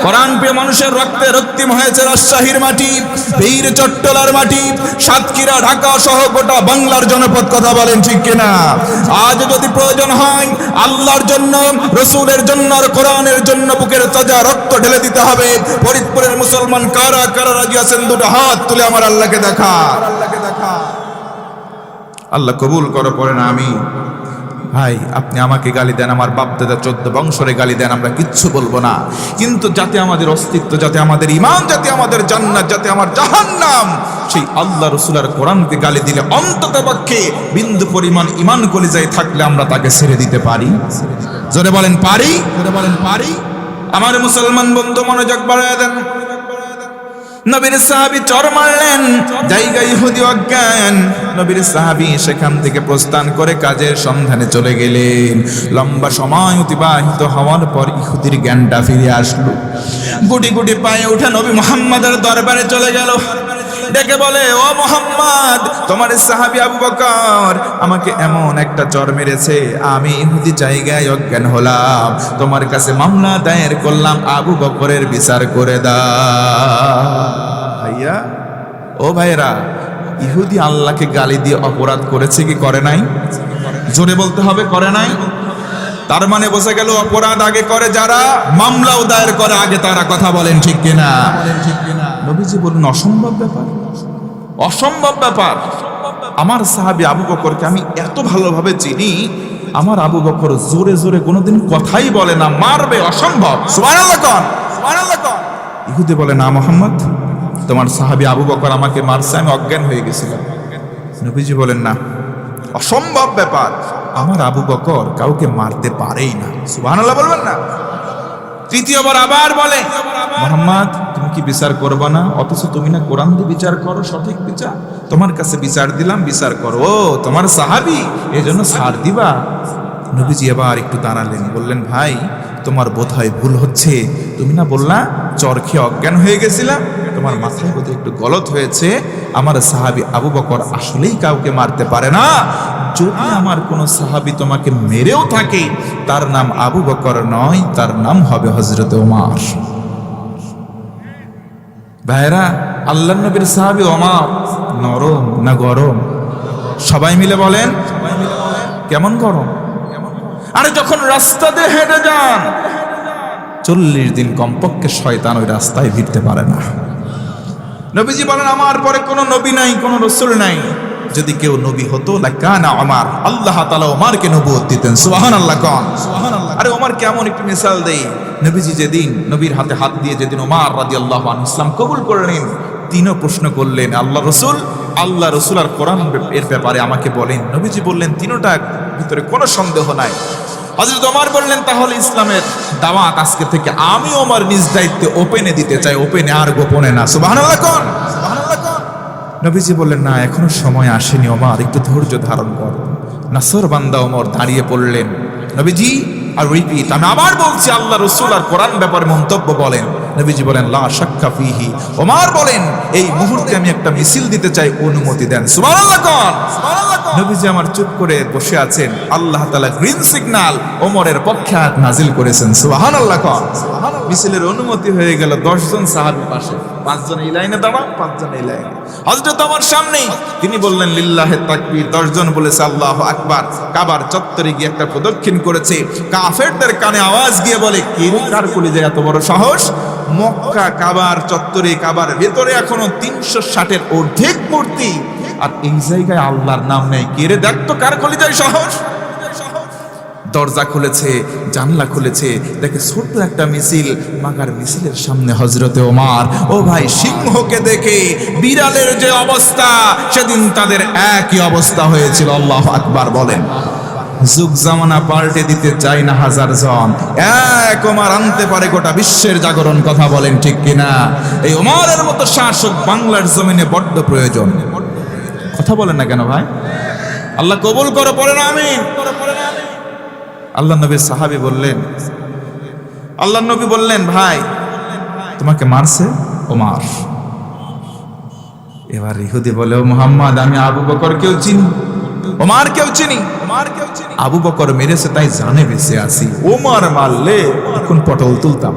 Speaker 1: কোরআন প্রিয় মানুষের রক্তে রক্তিম হয়েছে রাজশাহীর মাটি, বীর চট্টলার মাটি, সাতক্ষীরা, ঢাকা সহ গোটা বাংলার জনপদ। কথা বলেন ঠিক কিনা? আজ যদি প্রয়োজন হয় আল্লাহর জন্য, রাসূলের জন্য আর কোরআনের জন্য বুকের তাজা রক্ত ঢেলে দিতে হবে। ফরিদপুরের মুসলমান কারা কারা রাজি আছেন? দুটো হাত তুলে আমার আল্লাহকে দেখা। আল্লাহ কবুল করো, পড়ে না আমি। ভাই, আপনি আমাকে গালি দেন, আমার বাপ দাদা 14 বংশরে গালি দেন, আমরা কিচ্ছু বলবো না। কিন্তু যাতে আমাদের অস্তিত্ব, যাতে আমাদের ঈমান, যাতে আমাদের জান্নাত, যাতে আমার জাহান্নাম, সেই আল্লাহ রাসূল আর কোরআনকে গালি দিলে অন্ততপক্ষে বিন্দু পরিমাণ ঈমান কলিজায় থাকলে আমরা তাকে ছেড়ে দিতে পারি। জোরে বলেন পারি? জোরে বলেন পারি? আমার মুসলমান বন্ধু মনোযোগ বাড়ায় দেন। নবীর সাহাবী চর মারলেন, জায়গা ইহুদি অজ্ঞান। নবীর সাহাবী সেখান থেকে প্রস্থান করে কাজের সন্ধানে চলে গেলেন। লম্বা সময় অতিবাহিত হওয়ার পর ইহুদির জ্ঞানটা ফিরে আসলো। গুটি গুটি পায়ে উঠে নবী মুহাম্মাদের দরবারে চলে গেল। ডেকে বলে, ও মুহাম্মদ, তোমার সাহাবী আবু বকর আমাকে এমন একটা চর মেরেছে, আমি ইহুদি জায়গায় অজ্ঞান হলাম। তোমার কাছে মামলা দায়ের করলাম, আবু বকরের বিচার করে দাও। ভাইয়া, ও ভাইরা, ইহুদি আল্লাহকে গালি দিয়ে অপরাধ করেছে কি করে নাই? জোরে বলতে হবে, করে নাই? তার মানে বোঝা গেল অপরাধ আগে করে যারা, মামলাও দায়ের করে আগে তারা। কথা বলেন ঠিক কিনা? নবীজি বললেন, অসম্ভব ব্যাপার, অসম্ভব ব্যাপার। আমার সাহাবী আবু বকরকে আমি এত ভালোভাবে চিনি, আমার আবু বকর জোরে জোরে কোনোদিন কথাই বলে না, মারবে অসম্ভব। সুবহানাল্লাহ কোন, সুবহানাল্লাহ কোন। ইহুদি বলে, না মুহাম্মদ, তোমার সাহাবী আবু বকর আমাকে মারছে, আমি অজ্ঞান হয়ে গেছিলাম। নবীজি বলেন, না, অসম্ভব ব্যাপার, আমার আবু বকর কাউকে মারতে পারেই না। সুবহানাল্লাহ বলবেন না? তৃতীয়বার আবার বলে, মুহাম্মদ, তুমি কি বিচার করবে না? অথচ তুমি না কোরআন দিয়ে বিচার করো, সঠিক বিচার। তোমার কাছে বিচার দিলাম, বিচার করো। ও তোমার সাহাবী, এজন্য ছাড় দিবা? নবীজি আবার একটু দাঁড়ালেন, বললেন, ভাই, তোমার বোধহয় ভুল হচ্ছে। তুমি না বললা চর খেয়ে অজ্ঞান হয়ে গেছিলা? তোমার মাথায় বোধহয় একটু গলত হয়েছে। আমার সাহাবী আবু বকর আসলেই কাউকে মারতে পারে না। যদি আমার কোন সাহাবী তোমাকে মেরেও থাকে, তার নাম আবু বকর নয়, তার নাম হবে হযরত ওমর। ভাইরা, আল্লাহর নবীর সাহাবী ওমর নরম না গরম? সবাই মিলে বলেন, কেমন গরম? আরে যখন রাস্তা দিয়ে হেঁটে যান, 40 দিন কমপক্ষে শয়তান ওই রাস্তায় ভিড়তে পারে না। নবীজি বলেন, আমার পরে কোনো নবী নাই, কোনো রাসূল নাই, যদি কেউ নবী হতো লাকানা ওমর, আল্লাহ তাআলা ওমরকে নবুয়ত দিতেন। সুবহানাল্লাহ কোন সুবহানাল্লাহ। আরে ওমর কেমন একটি মিসাল দেই, নবীজি যেদিন নবীর হাতে হাত দিয়ে যেদিন ওমর রাদিয়াল্লাহু আনহু ইসলাম কবুল করলেন, তিনিও প্রশ্ন করলেন আল্লাহ রসূল আর কোরআন এর ব্যাপারে আমাকে বলেন। নবীজি বললেন তিনটার ভিতরে কোনো সন্দেহ নাই। হযরত ওমর বললেন তাহলে ইসলামের দাওয়াত আজকে থেকে আমি ওমর নিজ দায়িত্বে ওপেনে দিতে চাই, ওপেনে আর গোপনে না। সুবহানাল্লাহ কোন সুবহানাল্লাহ কোন। নবীজি বললেন না, এখনো সময় আসেনি ওমর, একটু ধৈর্য ধারণ কর। নাসর বান্দা ওমর দাঁড়িয়ে পড়লেন। নবীজি আর রিপিট, আমি আবার বলছি আল্লাহ রসূল আর কোরআন ব্যাপারে মন্তব্য বলেন। নবীজি বলেন লা শাক্কা ফিহি। ওমর বলেন এই মুহূর্তে আমি একটা মিছিল দিতে চাই, অনুমতি দেন। সুবহানাল্লাহ কোন সুবহানাল্লাহ কোন। নবীজি আমার চুপ করে বসে আছেন, আল্লাহ তাআলা গ্রিন সিগন্যাল ওমরের পক্ষে আয়াত নাজিল করেছেন। সুবহানাল্লাহ কোন। মিছিলের অনুমতি হয়ে গেল। 10 জন সাহাবী পাশে, 5 জন এই লাইনে দাঁড়াও, 5 জন এই লাইনে। হযরত ওমর সামনে, তিনি বললেন লিল্লাহি তাকবীর। 10 জন বলেছে আল্লাহু আকবার। কাবার চত্বরে গিয়ে একটা প্রদক্ষিণ করেছে। কাফেরদের কানে আওয়াজ গিয়ে বলে কি কার কলিজায় এত বড় সাহস, মক্কা কাবার চত্বরে কাবার ভেতরে এখনো 360-এর অর্ধেক মূর্তি, আর এই জায়গায় আল্লাহর নাম নেই। কে রে, দেখ তো কার কলিজায় সাহস। দরজা খুলেছে, জানলা খুলেছে, দেখে ছোট্ট একটা মিছিল। মাগার মিছিলের সামনে হযরতে ওমর। ও ভাই, সিংহকে দেখে বিড়ালের যে অবস্থা, সেদিন তাদের একই অবস্থা হয়েছিল। আল্লাহু আকবার বলেন। যুগ জামানা পাল্টে দিতে চাই না হাজার জন, এক ওমর আনতে পারে গোটা বিশ্বের জাগরণ। কথা বলেন ঠিক কিনা? এই ওমরের মতো শাসক বাংলার জমিনে বড্ড প্রয়োজন। কথা বলেন না কেন ভাই? আল্লাহ কবুল করো, পড়ে না আমিন। আল্লাহ নবীর সাহাবী বললেন, আল্লাহ নবী বললেন ভাই তোমাকে মারছে ওমর। এবার ইহুদি বলে ও মুহাম্মদ, আমি আবু বকরকেও চিনি, ওমরকেও চিনি। আবু বকর মেরেছে তাই জানে বেঁচে আছি, ওমর মারলে এখন পটল তুলতাম।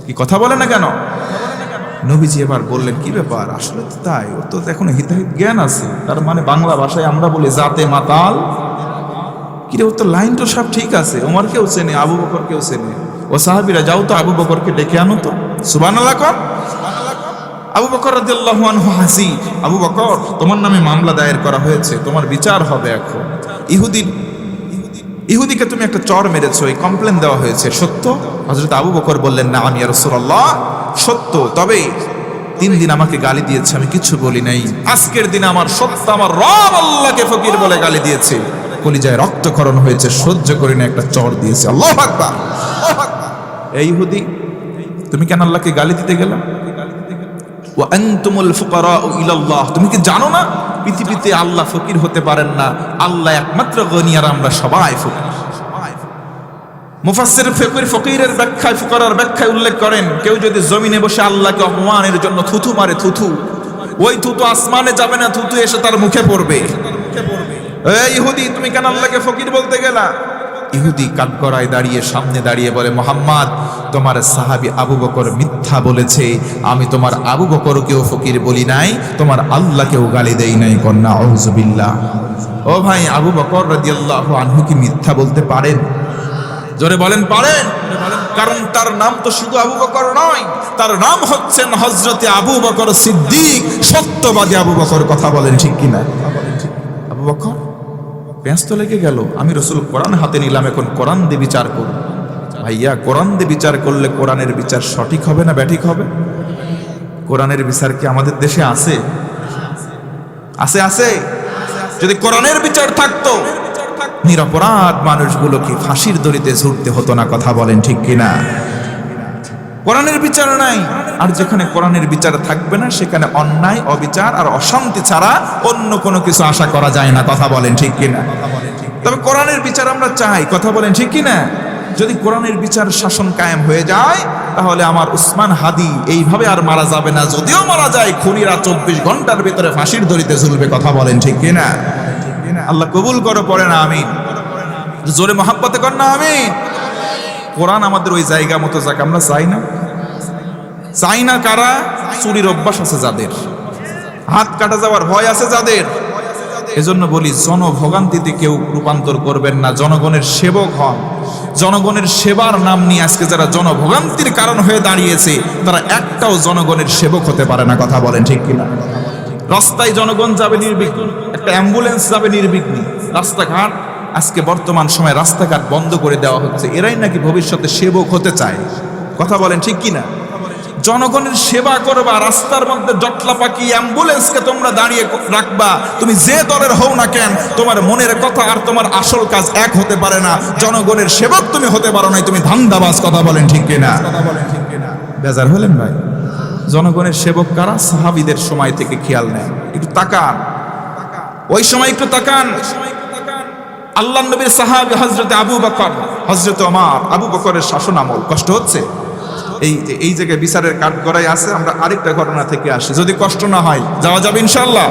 Speaker 1: কি কথা বলে না কেন? নবীজি এবার বললেন কি ব্যাপার, আসলে তো তাই, ও তো এখন হিতাহিত জ্ঞান আছে। তার মানে বাংলা ভাষায় আমরা বলি জাতে মাতাল। কিরে, ওর তো লাইন তো সব ঠিক আছে, ওমরকেও চেনে, আবু বকরকেও চেনে। ও সাহাবীরা যাও তো আবু বকরকে ডেকে আনো তো। সুবহানাল্লাহ কোন। আবু বকর রাদিয়াল্লাহু আনহু হাসি, আবু বকর তোমার নামে মামলা দায়ের করা হয়েছে, তোমার বিচার হবে এখন। ইহুদিকে তুমি একটা চর মেরেছো, এই কমপ্লেন দেওয়া হয়েছে, সত্য? হযরত আবু বকর বললেন না ইয়া রাসূলুল্লাহ, সত্য। তবে 3 দিন আমাকে গালি দিয়েছে, আমি কিছু বলি নাই। আজকের দিনে আমার সত্য, আমার রব আল্লাহকে ফকির বলে গালি দিয়েছে, কলিজায় রক্তক্ষরণ হয়েছে, সহ্য করি না, একটা চর দিয়েছে। আল্লাহু আকবার। এই ইহুদি, তুমি কেন আল্লাহকে গালি দিতে গেলা? ওয়া আনতুমুল ফুকারাউ ইলাল্লাহ, তুমি কি জানো না পৃথিবীতে আল্লাহ ফকির হতে পারেন না, আল্লাহ একমাত্র গনি, আর আমরা সবাই ফকির। মুফাসসির ফকিরের ব্যাখ্যায়, ফুকারার ব্যাখ্যায় উল্লেখ করেন, কেউ যদি জমিনে বসে আল্লাহকে অপমানের জন্য থুথু মারে, থুথু, ওই থুথু আসমানে যাবে না, থুথু এসে তার মুখে পড়বে। এই ইহুদি, তুমি কেন আল্লাহকে ফকির বলতে গেলা? ইহুদি কাঠগড়ায় দাঁড়িয়ে, সামনে দাঁড়িয়ে বলে মুহাম্মদ, তোমার সাহাবী আবু বকর মিথ্যা বলেছে, আমি তোমার আবু বকরকেও ফকির বলি নাই, তোমার আল্লাহকেও গালি দেই নাই। কন্যা আউযুবিল্লাহ। ও ভাই, আবু বকর রাদিয়াল্লাহু আনহু কি মিথ্যা বলতে পারেন? জোরে বলেন পারেন? কারণ তার নাম তো শুধু আবু বকর নয়, তার নাম হচ্ছেন হযরতে আবু বকর সিদ্দিক, সত্যবাদী আবু বকর। কথা বলেন ঠিক কিনা? আবু বকর ব্যস্ত লেগে গেল, আমি রাসূল কোরআন হাতে নিলাম, এখন কোরআন দিয়ে বিচার করব। ভাইয়া, কোরআন দিয়ে বিচার করলে কোরআনের বিচার সঠিক হবে না ব্যাঠিক হবে? কোরআনের বিচার কি আমাদের দেশে আছে? আছে? যদি কোরআনের বিচার থাকতো, নিরপরাধ মানুষগুলো কি ফাঁসির দড়িতে ঝুলতে হতো না? কথা বলেন ঠিক কিনা? কোরআনের বিচার নাই, আর যেখানে কোরআনের বিচার থাকবে না সেখানে অন্যায়, অবিচার আর অশান্তি ছাড়া অন্য কোনো কিছু আশা করা যায় না। কথা বলেন ঠিক কিনা? তবে কোরআনের বিচার আমরা চাই। কথা বলেন ঠিক কিনা? যদি কোরআনের বিচার শাসন কায়েম হয়ে যায়, তাহলে আমার উসমান হাদি এইভাবে আর মারা যাবে না। যদিও মারা যায়, খুনিরা 24 ঘন্টার ভিতরে ফাঁসির দড়িতে ঝুলবে। কথা বলেন ঠিক কিনা? আল্লাহ কবুল করো, পড়ে না আমিন। জোরে মহাব্বতে কর না আমিন। কোরআন আমাদের ওই জায়গা মতো যাক, আমরা চাই না। কারা? চুরির অভ্যাস আছে যাদের, হাত কাটা যাওয়ার ভয় আছে যাদের। এজন্য বলি, জনভোগান্তিতে কেউ রূপান্তর করবেন না, জনগণের সেবক হন। জনগণের সেবার নাম নিয়ে আজকে যারা জনভোগান্তির কারণ হয়ে দাঁড়িয়েছে, তারা একটাও জনগণের সেবক হতে পারে না। কথা বলেন ঠিক কিনা? রাস্তায় জনগণ যাবে নির্বিঘ্ন, একটা অ্যাম্বুলেন্স যাবে নির্বিঘ্ন। রাস্তাঘাট আজকে বর্তমান সময়ে রাস্তাঘাট বন্ধ করে দেওয়া হচ্ছে। এরাই নাকি ভবিষ্যতে সেবক হতে চায়। কথা বলেন ঠিক কিনা? জনগণের সেবা করবা, রাস্তার মধ্যে জটলা পাখি অ্যাম্বুলেন্সকে তোমরা দাঁড়িয়ে রাখবা। তুমি যে দলের হও না কেন, তোমার মনের কথা আর তোমার আসল কাজ এক হতে পারে না। জনগণের সেবক তুমি হতে পারো নাই, তুমি ধান্দাবাজ। কথা বলেন ঠিক কিনা? বেজার হলেন ভাই? জনগণের সেবক কারা? সাহাবীদের সময় থেকে খেয়াল নেন, একটু তাকান, ওই সময় একটু তাকান। আল্লাহ নবীর সাহাবী হযরত আবু বকর, হযরত ওমর, আবু বকরের শাসন আমল। কষ্ট হচ্ছে? এই জায়গায় বিচারের কাঠগড়াই আছে। আমরা আরেকটা ঘটনা থেকে আসি, যদি কষ্ট না হয় যাওয়া যাবে ইনশাআল্লাহ।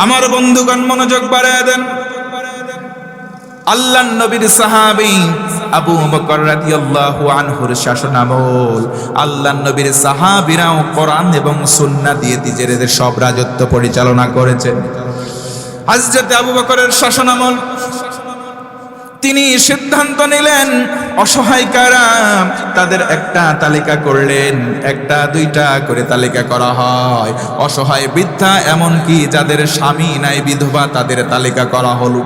Speaker 1: আমার বন্ধুগণ মনোযোগ বাড়ায় দেন। আল্লাহ নবীর সাহাবী আবু বকর রাদিয়াল্লাহু আনহুর শাসন আমল, আল্লাহ নবীর সাহাবীরাও কোরআন এবং সুন্নাহ দিয়ে নিজেদের সব রাজত্ব পরিচালনা করেছেন। হযরত আবু বকরের শাসন আমল, তিনি সিদ্ধান্ত নিলেন অসহায় কারা, তাদের একটা তালিকা করলেন। একটা দুইটা করে তালিকা করা হয়। অসহায় বৃদ্ধা, এমনকি যাদের স্বামী নাই, বিধবা, তাদের তালিকা করা হলো।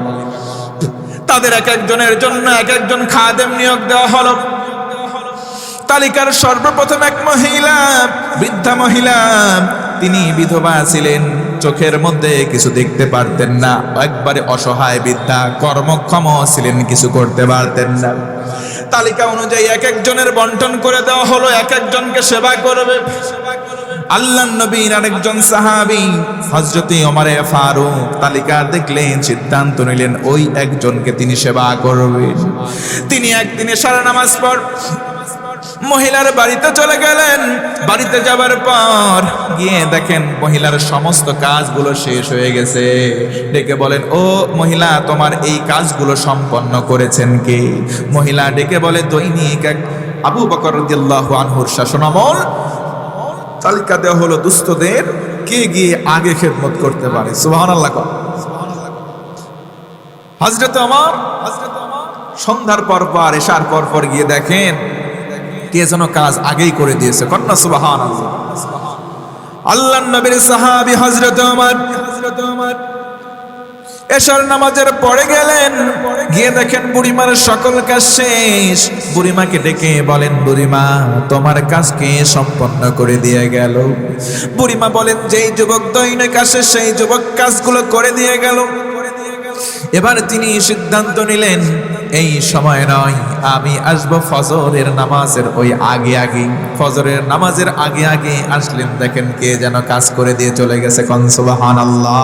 Speaker 1: তাদের এক একজনের জন্য এক একজন খাদেম নিয়োগ দেওয়া হলো। তালিকার সর্বপ্রথম এক মহিলা, বৃদ্ধা মহিলা, তিনি বিধবা ছিলেন, চোখের মধ্যে কিছু দেখতে পারতেন না, একবারে অসহায় বৃদ্ধা, কর্মক্ষম ছিলেন, কিছু করতে পারতেন না। তালিকা অনুযায়ী এক একজনের বন্টন করে দেওয়া হলো, এক একজনকে সেবা করবে। আল্লাহর নবীর আরেকজন সাহাবী হযরত ওমর ফারুক তালিকা দেখলেন, সিদ্ধান্ত নিলেন ওই একজনকে তিনি সেবা করবেন। তিনি একদিন এশার নামাজ পড় মহিলার বাড়িতে চলে গেলেন। বাড়িতে যাবার পর গিয়ে দেখেন মহিলার সমস্ত কাজগুলো শেষ হয়ে গেছে। ডেকে বলেন, ও মহিলা, তোমার এই কাজগুলো সম্পন্ন করেছেন কে? মহিলা ডেকে বলে, দৈনিক এক আবু বকর রাদিয়াল্লাহু আনহুর শাসনামল তালিকা দেওয়া হলো দুস্থদের কে গিয়ে আগে খেদমত করতে পারে। সুবহানাল্লাহ। হযরত ওমর সন্ধ্যার পর পর এশার পর পর গিয়ে দেখেন কে যেন কাজ আগেই করে দিয়েছে। কন্যা সুবহানাল্লাহ। আল্লাহর নবীর সাহাবী হযরত ওমর এশার নামাজের পড়ে গেলেন, গিয়ে দেখেন বুড়িমার সকল কাজ শেষ। বুড়িমাকে ডেকে বলেন, বুড়িমা, তোমার কাজ কে সম্পন্ন করে দিয়ে গেল? বুড়িমা বলেন, যেই যুবক দৈনিক আসে সেই যুবক কাজগুলো করে দিয়ে গেল। এবার তিনি সিদ্ধান্ত নিলেন, এই সময় নয়, আমি আসবো ফজরের নামাজের ওই আগে আগে। ফজরের নামাজের আগে আগে আসলেন, দেখেন কে যেন কাজ করে দিয়ে চলে গেছে। কোন সুবহানাল্লাহ।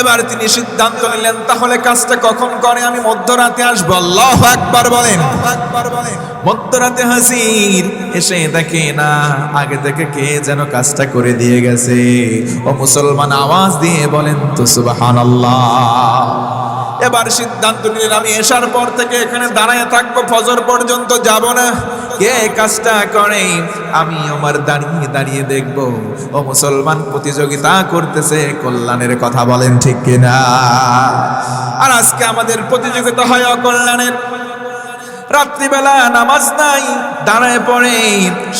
Speaker 1: এবার তিনি সিদ্ধান্ত নিলেন, তাহলে কাজটা কখন করে? আমি মধ্যরাতে আসবো। আল্লাহু আকবার বলেন। মধ্যরাতে হাজির, এসে দেখে না আগে থেকে কে যেন কাজটা করে দিয়ে গেছে। ও মুসলমান আওয়াজ দিয়ে বলেন তো সুবহানাল্লাহ। এবার সিদ্ধান্ত নিলেন, আমি এশার পর থেকে এখানে দাঁড়ায় থাকবো, ফজর পর্যন্ত যাব না। কে কাজটা করে আমি ওমর দাঁড়িয়ে দাঁড়িয়ে দেখব। ও মুসলমান, প্রতিযোগিতা করতেছে কল্যাণের কথা, বলেন ঠিক কিনা? আর আজকে আমাদের প্রতিযোগিতা হয় অকল্যাণের। রাত্রিবেলা নামাজ নাই, দাঁড়ায় পড়ে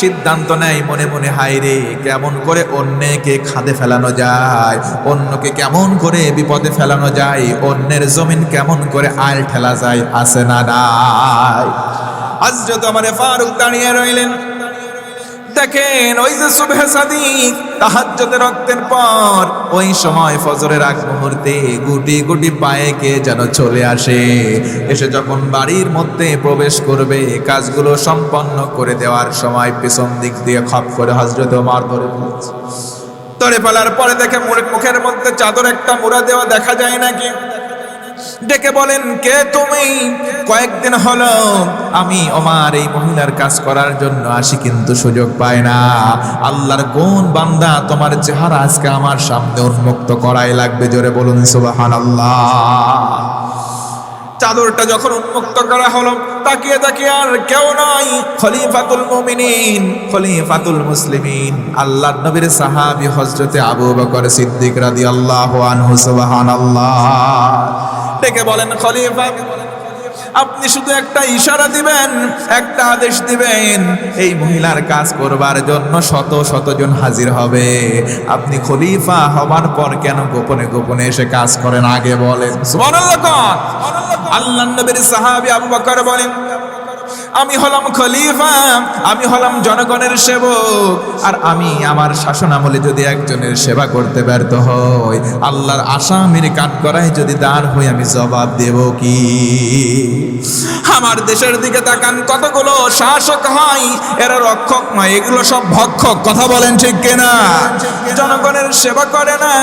Speaker 1: সিদ্ধান্ত নেয় মনে মনে, হায় রে, কেমন করে অন্যকে খাদে ফেলানো যায়, অন্যকে কেমন করে বিপদে ফেলানো যায়, অন্যের জমিন কেমন করে আল ঠেলা যায়, আছে না নাই? হযরত ওমর ফারুক দাঁড়িয়ে রইলেন। দেখেন ওই যে সুবহে সাদিক, তাহাজ্জুদের রক্তের পর ওই সময় ফজরের আগ মুহূর্তে গুটি গুটি পায়ে কে যেন চলে আসে। এসে যখন বাড়ির মধ্যে প্রবেশ করবে, কাজগুলো সম্পন্ন করে দেওয়ার সময় পেছন দিক দিয়ে খপ করে হযরত ওমর ধরে ফেলার পরে দেখে মুখের মধ্যে চাদর একটা মুড়া দেওয়া, দেখা যায় নাকি? ডেকে বলেন, কে তুমি? কয়েকদিন হলো আমি ওমর এই মহিলার কাজ করার জন্য আসি, কিন্তু সুযোগ পাই না। আল্লাহর কোন বান্দা তোমার চেহারা আজকে আমার সামনে উন্মুক্ত করাই লাগবে? জোরে বলুন সুবহানাল্লাহ। চাদরটা যখন উন্মুক্ত করা হলো, তাকিয়ে তাকিয়ে আর কেউ নাই, খলিফাতুল মুমিনিন, খলিফাতুল মুসলিমিন, আল্লাহর নবীর সাহাবী হযরতে আবু বকর সিদ্দিক রাদিয়াল্লাহু আনহু। সুবহানাল্লাহ। ডেকে বলেন, খলিফা, আপনি শুধু একটা ইশারা দিবেন, একটা আদেশ দিবেন, এই মহিলার কাজ করবার জন্য শত শত জন হাজির হবে। আপনি খলিফা হবার পর কেন গোপনে গোপনে এসে কাজ করেন? আগে বলেন সুবহানাল্লাহ। কোন আল্লাহর নবীর সাহাবী আবু বকর বলেন, আমি হলাম খলিফা, আমি হলাম জনগণের সেবক, আর আমি আমার শাসন আমলে যদি একজনের সেবা করতে ব্যর্থ হই, আল্লাহর আসামির কাঠগড়ায় যদি দাঁড় হই, আমি জবাব দেব কি? আমার দেশের দিকে তাকান, কতগুলো শাসক হয়, এরা রক্ষক নয়, এগুলো সব ভক্ষক। কথা বলেন ঠিক কিনা? জনগণের সেবা করে না,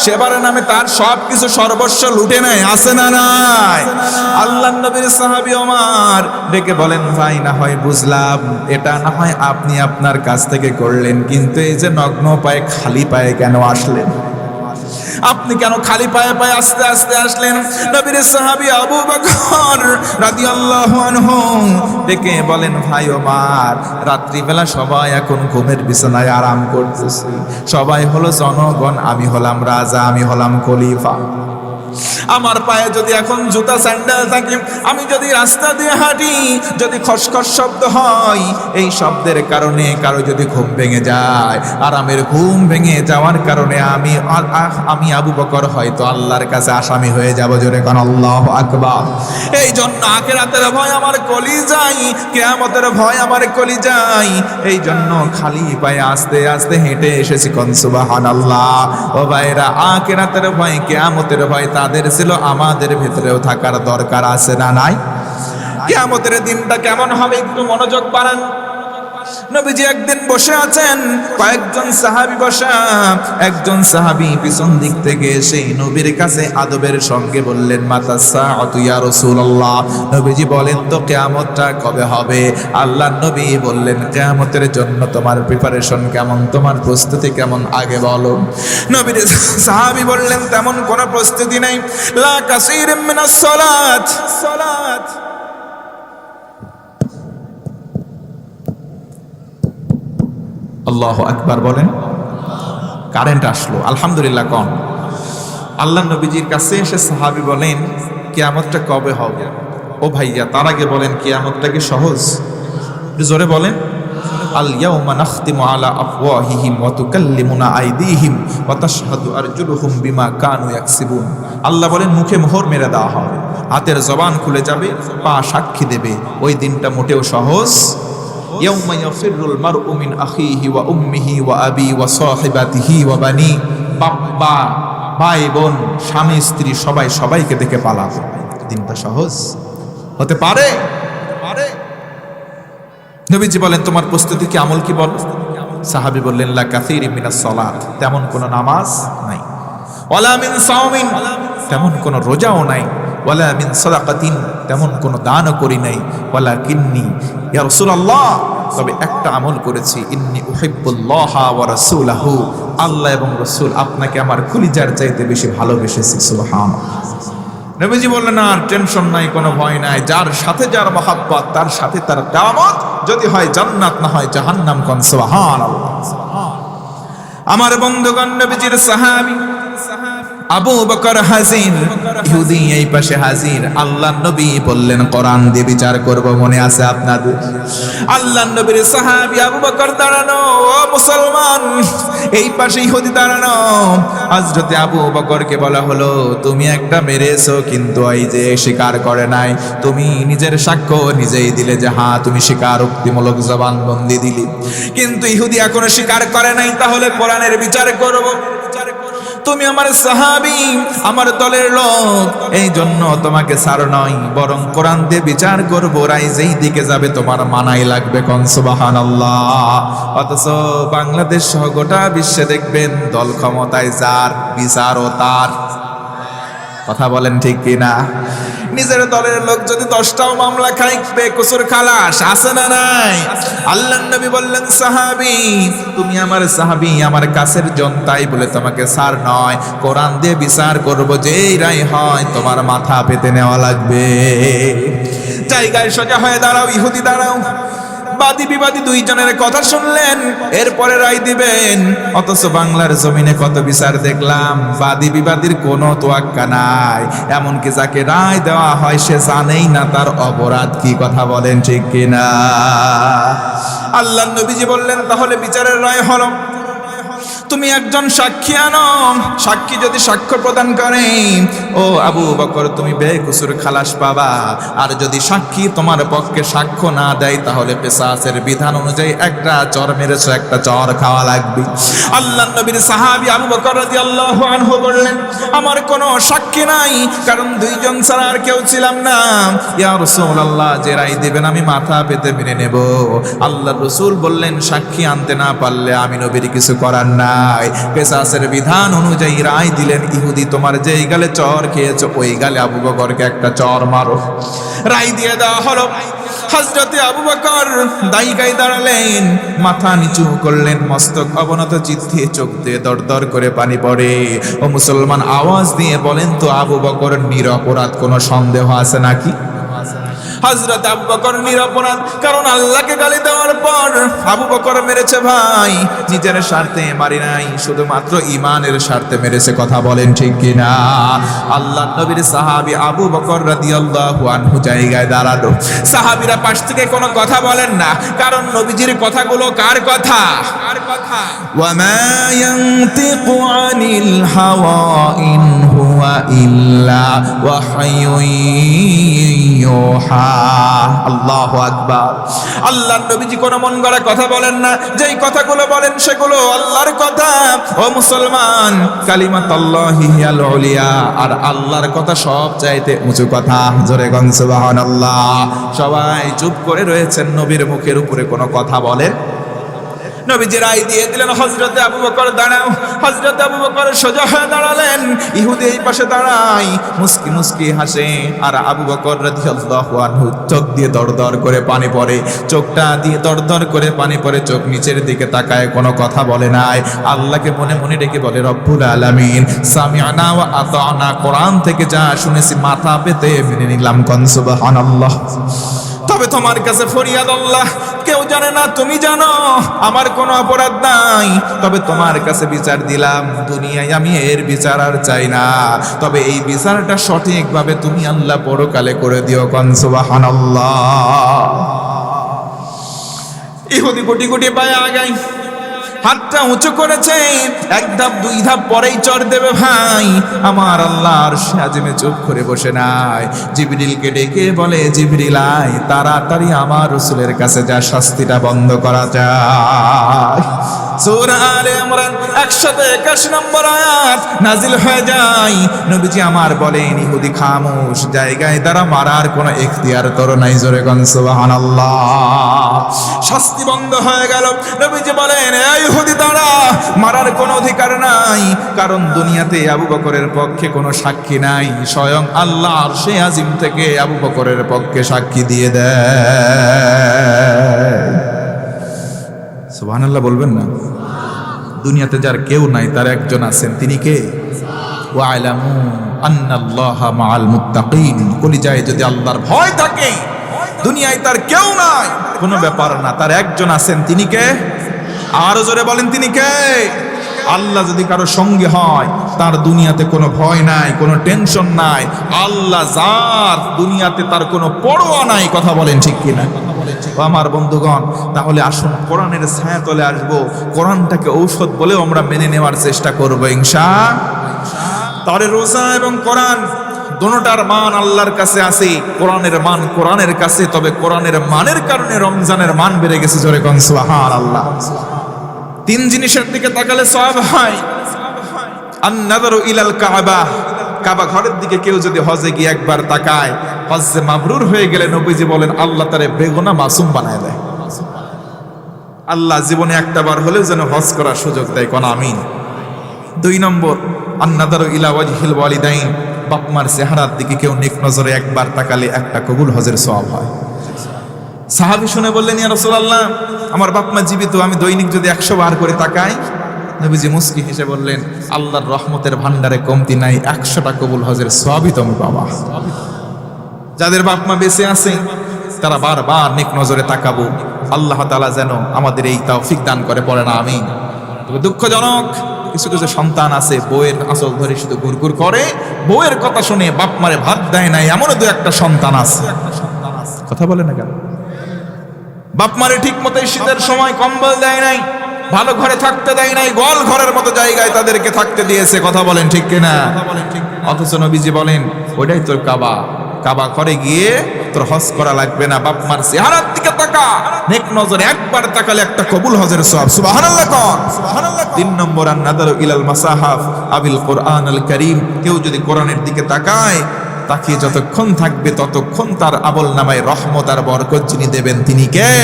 Speaker 1: সেবার নামে তার সব কিছু সর্বস্ব লুটে নেয়। আছে না নাই? আল্লাহর নবীর সাহাবী ওমর ডেকে বলেন, ভাই না হয় বুঝলাম, এটা না হয় আপনি আপনার কাছ থেকে করলেন, কিন্তু এই যে নগ্ন পায়ে খালি পায়ে কেন আসলেন? আপনি কেন খালি পায়ে পায়ে আস্তে আস্তে আসলেন? নবীর সাহাবী আবু বকর রাদিয়াল্লাহু আনহু ডেকে বলেন, ভাই ওমর, রাত্রিবেলা সবাই এখন ঘুমের বিছানায় আরাম করতেছে, সবাই হলো জনগণ, আমি হলাম রাজা, আমি হলাম খলিফা। আমার পায়ে যদি এখন জুতা স্যান্ডেল থাকে, আমি যদি রাস্তা দিয়ে হাঁটি, যদি খসখস শব্দ হয়, এই শব্দের কারণে কারো যদি ঘুম ভেঙে যায়, আরামের ঘুম ভেঙে যাওয়ার কারণে আমি আবু বকর হয়তো আল্লাহর কাছে আসামি হয়ে যাব। জোরে কোন আল্লাহু আকবার। এই জন্য আখিরাতের ভয় আমার কলিজায়, কিয়ামতের ভয় আমার কলিজায়। এই জন্য খালি পায়ে আস্তে আস্তে হেঁটে এসেছি। কোন সুবহানাল্লাহ। ও ভাইরা, আখিরাতের ভয়, কিয়ামতের ভয় তাদের ছিল, আমাদের ভিতরেও থাকার দরকার আছে না নাই? কিয়ামতের দিনটা কেমন হবে একটু মনোযোগ বাড়ান। নবীজি একদিন বসে আছেন, কয়েকজন সাহাবী বসা, একজন সাহাবী পিছন দিক থেকে এসে নবীর কাছে আদবের সঙ্গে বললেন, মাতা সাআতু ইয়া রাসূলুল্লাহ। নবীজি বলেন, তো কিয়ামতটা কবে হবে? আল্লাহর নবী বললেন, কিয়ামতের জন্য তোমার প্রিপারেশন কেমন, তোমার প্রস্তুতি কেমন, আগে বলো। নবীর সাহাবী বললেন, তেমন কোনো প্রস্তুতি নাই, লা কাসীরিম মিনাস সালাত। আল্লাহু আকবার বলেন। কারেন্ট আসলো, আলহামদুলিল্লাহ। কোন আল্লাহর নবীজির কাছে এসে সাহাবী বলেন, কিয়ামতটা কবে হবে? ও ভাইয়া, তার আগে বলেন, কিয়ামতটা কি সহজ? জোরে বলেন। আল ইয়াউমা নাখতিমু আলা আফওয়াহিহিম ওয়া তুকাল্লিমুনা আইদিহিম ওয়া তাশহাদু আরজুলুহুম বিমা কানু ইয়াকসিবুন। আল্লাহ বলেন, মুখে মোহর মেরে দেওয়া হবে, হাতের জবান খুলে যাবে, পা সাক্ষী দেবে। ওই দিনটা মোটেও সহজ। ইয়াউমা ইয়াফিরুল মারউ মিন আখিহি ওয়া উম্মিহি ওয়া আবি ওয়া সাহিবাতিহি ওয়া বানি। বাবা, ভাই বোন, স্বামী স্ত্রী সবাই সবাইকে দেখে পালাবে। দিনটা সহজ হতে পারে? নবীজি বলেন, তোমার প্রস্তুতি কি, আমল কি বল? সাহাবী বললেন, লা কাসীরিম মিনাস সালাত, তেমন কোনো নামাজ নাই, ওয়ালা মিন সাওমিন, তেমন কোনো রোজাও নাই, ওয়ালা মিন সাদাকাতিন, তেমন কোনো দানও করি নাই, ওয়ালাকিন্নী ইয়া রাসূলুল্লাহ, তবে একটা আমল করেছি, ইন্নী উহিব্বুল্লাহা ওয়া রাসূলাহু, আল্লাহ এবং রাসূল আপনাকে আমার কলিজার চাইতে বেশি ভালোবেসেছি। সুবহানাল্লাহ। নবীজি বললেন, আর টেনশন নাই, কোনো ভয় নাই, যার সাথে যার মহাব্বত, তার সাথে তার কিয়ামত, যদি হয় জান্নাত, না হয় জাহান্নাম। কোন সুবহানাল্লাহ। আমার বন্ধুগণ, নবীজির সাহাবী আবু বকর হাজির, ইহুদি এই পাশে হাজির। আল্লাহর নবী বললেন, কোরআন দিয়ে বিচার করব, মনে আছে আপনাদের? আল্লাহর নবীর সাহাবী আবু বকর দাঁড়ানো, ও মুসলমান, এই পাশে ইহুদি দাঁড়ানো। হযরতে আবু বকরকে বলা হলো, তুমি একটা মেরেছো, কিন্তু এই যে স্বীকার করে নাই, তুমি নিজের সাক্ষ্য নিজেই দিলে যে হ্যাঁ তুমি স্বীকারোক্তিমূলক জবানবন্দি দিলি, কিন্তু ইহুদি এখনো স্বীকার করে নাই, তাহলে কোরআনের বিচার করব। তুমি আমার সাহাবী, আমার দলের লোক, এই জন্য তোমাকে ছাড় নয়, বরং কোরআন দিয়ে বিচার করবো, রাই যেই দিকে যাবে তোমার মানাই লাগবে। কোন সুবহানাল্লাহ। অথচ বাংলাদেশ সহ গোটা বিশ্বে দেখবেন, দল ক্ষমতায় যার, বিচারও তার। কথা বলেন ঠিক কিনা? নিজের দলের লোক যদি 10টাও মামলা খায়, বেকসুর খালাস। আছে না নাই? আল্লাহর নবী বললেন, সাহাবী, তুমি আমার সাহাবী, আমার কাছের জন, তাই বলে তোমাকে ছাড় নয়, কোরআন দিয়ে বিচার করব, যেই রায় হয় তোমার মাথা পেতে নেওয়া লাগবে। জায়গায় সোজা হয়ে দাঁড়াও, ইহুদি দাঁড়াও। বাদী বিবাদী দুইজনের কথা শুনলেন, এরপরে রায় দিবেন। অথচ বাংলার জমিনে কত বিচার দেখলাম, বাদী বিবাদীর কোনো তোয়াক্কা নাই। এমনকি যাকে রায় দেওয়া হয় সে জানেই না তার অপরাধ কি। কথা বলেন ঠিক কিনা? আল্লাহর নবীজি বললেন, তাহলে বিচারের রায় হলো তুমি একজন সাক্ষী আনো। সাক্ষী যদি সাক্ষ্য প্রদান করে, ও আবু বকর তুমি বেকসুর খালাস পাবা। আর যদি সাক্ষী তোমার পক্ষে সাক্ষ্য না দেয়, তাহলে কিসাসের বিধান অনুযায়ী একটা চর মেরেছো, একটা চর খাওয়া লাগবে। আল্লাহর নবীর সাহাবী আবু বকর রাদিয়াল্লাহু আনহু বললেন, আমার কোনো সাক্ষী নাই, কারণ দুইজন ছাড়া আর কেউ ছিলাম না। ইয়া রাসূলুল্লাহ, যে রায় দিবেন আমি মাথা পেতে মেনে নেব। আল্লাহর রাসূল বললেন, সাক্ষী আনতে না পারলে আমি নবীর কিছু করার না। কিসাসের বিধান অনুযায়ী রায় দিলেন, ইহুদি তোমার যেই গালে চর খেয়েছো ওই গালে আবু বকরকে একটা চর মারো। রায় দিয়ে দেওয়া হলো। হযরতে আবু বকর দায়িকায় দাঁড়ালেন, মাথা নিচু করলেন, মস্তক অবনত চিত্তে, চোখ দিয়ে দরদর করে পানি পড়ে। ও মুসলমান, আওয়াজ দিয়ে বলেন তো, আবু বকর নিরপরাধ, কোনো সন্দেহ আছে নাকি? হযরত আবু বকর নিরপরাধ, কারণ আল্লাহকে গালি দেওয়ার পর আবু বকর মেরেছে ভাই নিজের স্বার্থে মারি নাই, শুধুমাত্র ঈমানের স্বার্থে মেরেছে। কথা বলেন ঠিক কিনা? আল্লাহর নবীর সাহাবী আবু বকর রাদিয়াল্লাহু আনহু জায়গায় দাঁড়ালো। সাহাবীরা পাশ থেকে কোনো কথা বলেন না, কারণ নবীজির কথাগুলো কার কথা? ওয়া মা ইয়ানতিকু আনিল হাওয়া ইন হুয়া ইল্লা ওয়াহয়ুন ইউহা। আল্লাহু আকবার। আল্লাহর নবীজি কোনো মন গড়া কথা বলেন না, যেই কথাগুলো বলেন সেগুলো আল্লাহর কথা। ও মুসলমান, কালিমাতুল্লাহি হিয়াল উলিয়া, আর আল্লাহর কথা সব চাইতে উঁচু কথা। জোরে গন সুবহানাল্লাহ। সবাই চুপ করে রয়েছেন, নবীর মুখের উপরে কোনো কথা বলেন। নবীজি রায় দিয়ে দিলেন, হযরতে আবু বকর দাঁড়াও। হযরতে আবু বকর সোজা হয়ে দাঁড়ালেন, ইহুদি এই পাশে দাঁড়ায়, মুস্কি মুস্কি হাসে। আর আবু বকর রাদিয়াল্লাহু আনহু চোখ দিয়ে দরদর করে পানি পড়ে, চোখটা দিয়ে দরদর করে পানি পড়ে, চোখ নিচের দিকে তাকায়, কোনো কথা বলে নাই। আল্লাহকে মনে মনে ডেকে বলে, রব্বুল আলামিন, সামি'না ওয়া আতা'না, কোরআন থেকে যা শুনেছি মাথা পেতে মেনে নিলাম। কোন সুবহানাল্লাহ। তবে তোমার কাছে ফরিয়াদ আল্লাহ, কেউ জানে না, তুমি জানো আমার কোনো অপরাধ নাই। তবে তোমার কাছে বিচার দিলাম, দুনিয়ায় আমি এর বিচার আর চাই না। তবে এই বিচারটা সঠিকভাবে তুমি আল্লাহ পরকালে করে দিও। কোন সুবহানাল্লাহ। ইহুদি কোটি কোটি পায়ে আগাই, হাতটা উঁচু করেছে, এক ধাপ দুই ধাপ পরেই চর দেবে ভাই। আমার আল্লাহ আরশে আজিমে চুপ করে বসে নাই। জিবরিলকে ডেকে বলে, জিবরিল আয়, তাড়াতাড়ি আমার রাসূলের কাছে যা, শাস্তিটা বন্ধ করা যায়। সূরা আলে ইমরান 121 নম্বর আয়াত নাজিল হয়ে যায়। নবীজি আমার বলেন, ইহুদি খামোশ, জায়গায় দ্বারা মারার কোনো এখতিয়ার তোর নাই। জোরে কোন সুবহানাল্লাহ। শাস্তি বন্ধ হয়ে গেল। নবীজি বলেন, এই ইহুদি দাঁড়া, মারার কোনো অধিকার নাই, কারণ দুনিয়াতে আবু বকরের পক্ষে কোনো সাক্ষী নাই। স্বয়ং আল্লাহ আরশে আজিম থেকে আবু বকরের পক্ষে সাক্ষী দিয়ে দেয়। সুবহানাল্লাহ বলবেন না? দুনিয়াতে যার কেউ নাই, তার একজন আছেন, তিনি কে? ওয়া'লামু আন্নাল্লাহা মাআল মুত্তাকিন। কলিজায় যদি আল্লাহর ভয় থাকে, দুনিয়ায় তার কেউ নাই, কোনো ব্যাপার না, তার একজন আছেন, তিনি কে? আরো জোরে বলেন, তিনি কে? আল্লাহ যদি কারো সঙ্গে হয়, তার দুনিয়াতে কোনো ভয় নাই, কোনো টেনশন নাই। আল্লাহ যার, দুনিয়াতে তার কোনো পরোয়া নাই। কথা বলেন ঠিক কিনা? আমার বন্ধুগণ, তাহলে আসুন কোরআনের ছায়াতলে আসবো, কোরআনটাকে ঔষধ বলেও আমরা মেনে নেওয়ার চেষ্টা করবো ইনশাআল্লাহ। তাহলে রোজা এবং কোরআন দুটোটার মান আল্লাহর কাছে আছে, কোরআনের মান কোরআনের কাছে। তবে কোরআনের মানের কারণে রমজানের মান বেড়ে গেছে। জোরে কোন সুবহানাল্লাহ। তিন জিনিসের দিকে তাকালে সওয়াব হয়। আন-নাযারু ইলাল কাবা, কাবা ঘরের দিকে কেউ যদি হজে গিয়ে একবার তাকায়, হজ্জে মাবরুর হয়ে গেলে নবীজি বলেন আল্লাহ তারে বেগুনাহ মাসুম বানায় দেয়। আল্লাহ জীবনে একটা বার হলেও যেন হজ করার সুযোগ দেয়। কোন আমিন। 2 নম্বর, আন-নাযারু ইলা ওয়াজহিল ওয়ালিদাইন, বাপ মার চেহারার দিকে কেউ নেক নজরে একবার তাকালে একটা কবুল হজের সওয়াব হয়। সাহাবী শুনে বললেন, ইয়া রাসূলুল্লাহ, আমার বাপ মা জীবিত, আমি দৈনিক যদি 100 বার করে তাকাই? নবীজি মুস্কি হেসে বললেন, আল্লাহর রহমতের ভান্ডারে কমতি নাই, 100টা কবুল হজের সওয়াবই তুমি পাবা। যাদের বাপ মা বেঁচে আছে তারা বারবার নেক নজরে তাকাবো, আল্লাহ তাআলা যেন আমাদের এই তৌফিক দান করে, পড়ে না আমিন। তবে দুঃখজনক কিছু কিছু সন্তান আছে বউয়ের আঁচল ধরে শুধু গুড়গুড় করে, বউয়ের কথা শুনে বাপ মারে ভাত দেয় নাই, এমনও দু একটা সন্তান আছে। কথা বলে না কেন? বাপ মারে ঠিক মতো শীতের সময় কম্বল দেয় নাই, ভালো ঘরে থাকতে দেয় নাই, গোয়াল ঘরের মতো জায়গায় তাদেরকে থাকতে দিয়েছে। কথা বলেন ঠিক কিনা? অথচ নবীজি বলেন ওইটাই তোর কাবা, কাবা ঘরে গিয়ে তোর হজ করা লাগবে না, বাপ মার চেহারার দিকে তাকা, নেক নজরে একবার তাকালে একটা কবুল হজের সওয়াব। সুবহানাল্লাহ কোন? সুবহানাল্লাহ। 3 নম্বর আন নাদারু ইলাল মাসাহাফ আবিল কোরআন আল কারীম, কেউ যদি কোরআনের দিকে তাকায়, তাকিয়ে যতক্ষণ থাকবে ততক্ষণ তার আমল নামায় রহমত আর বরকত যিনি দেবেন তিনি কে?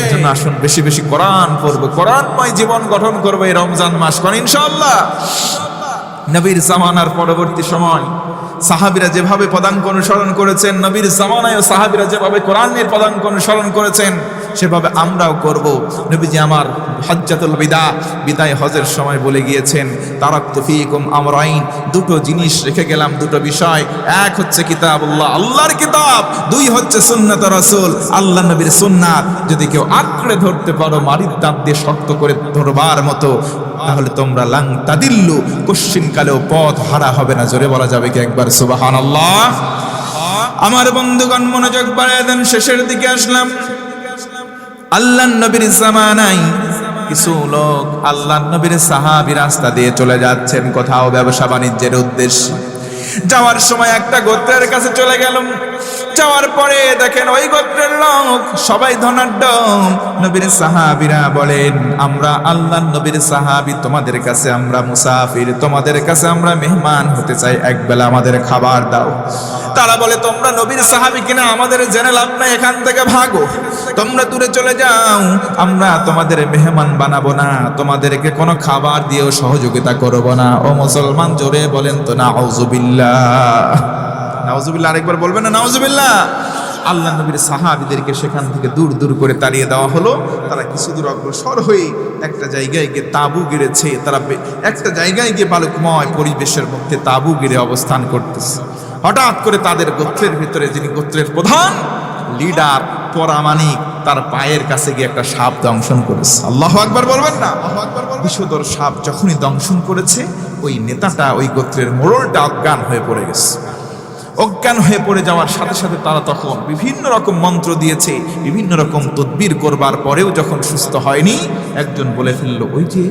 Speaker 1: এজন্য আসুন বেশি বেশি কোরআন পড়ব, কোরআনময় জীবন গঠন করব এই রমজান মাস কোন ইনশাআল্লাহ। নবীর জামানার পরবর্তী সময় সাহাবীরা যেভাবে পদাঙ্ক অনুসরণ করেছেন, নবীর জামানায় সাহাবীরা যেভাবে কোরআনের পদাঙ্ক অনুসরণ করেছেন, সেভাবে আমরাও করব। নবীজি আমার হজ্জাতুল বিদায় হজের সময় বলে গিয়েছেন, তারাকতু ফীকুম আমরাইন, দুটো জিনিস রেখে গেলাম, দুটো বিষয়। এক হচ্ছে কিতাবুল্লাহ, আল্লাহর কিতাব, দুই হচ্ছে সুন্নাত রাসূল, আল্লাহ নবীর সুন্নাত। যদি কেউ আঁকড়ে ধরতে পারো মারির দাঁত দিয়ে শক্ত করে ধরবার মতো, তাহলে তোমরা লাং তাদিল্লু, কশ্চিনকালেও পথ হারা হবে না। জোরে বলা যাবে কি একবার সুবহানাল্লাহ? আমার বন্ধুগণ মনোযোগ বাড়ায় দেন, শেষের দিকে আসলাম। আল্লাহর নবীর জামানায় কিছু লোক আল্লাহর নবীর সাহাবী রাস্তা দিয়ে চলে যাচ্ছেন কোথাও ব্যবসা বাণিজ্যের উদ্দেশ্যে। যাওয়ার সময় একটা গোত্রের কাছে চলে গেল। যাওয়ার পরে দেখেন ওই গোত্রের লোক সবাই ধনাঢ্য। নবীর সাহাবীরা বলেন, আমরা আল্লাহর নবীর সাহাবী, তোমাদের কাছে আমরা মুসাফির, তোমাদের কাছে আমরা মেহমান হতে চাই, একবেলা আমাদের খাবার দাও। তারা বলে, তোমরা নবীর সাহাবী কিনা আমাদের জেনে লাভ নাই, এখান থেকে ভাগো, তোমরা দূরে চলে যাও, আমরা তোমাদের মেহমান বানাবো না, তোমাদেরকে কোনো খাবার দিয়েও সহযোগিতা করবো না। ও মুসলমান, জোরে বলেন তো নাউযুবিল্লাহ। নাউযুবিল্লাহ আরেকবার বলবেন না? নাউযুবিল্লাহ। আল্লাহ নবীর সাহাবীদেরকে সেখান থেকে দূর দূর করে তাড়িয়ে দেওয়া হলো। তারা কিছু দূর অগ্রসর হয়ে একটা জায়গায় গিয়ে তাঁবু গেড়েছে। তারা একটা জায়গায় গিয়ে বালুকময় পরিবেশের মধ্যে তাঁবু গেড়ে অবস্থান করতেছে। হঠাৎ করে তাদের গোত্রের ভিতরে যিনি গোত্রের প্রধান লিডার পরামানিক, তার পায়ের কাছে গিয়ে একটা সাপ দংশন করেছে। আল্লাহু আকবার বলবেন না? বিষধর সাপ যখনই দংশন করেছে, ওই নেতাটা, ওই গোত্রের মোড়লটা অজ্ঞান হয়ে পড়ে গেছে। অজ্ঞান হয়ে পড়ে যাওয়ার সাথে সাথে তারা তখন বিভিন্ন রকম মন্ত্র দিয়েছে, বিভিন্ন রকম তদবির করবার পরেও যখন সুস্থ হয়নি, একজন বলে ফেললো, ওই যে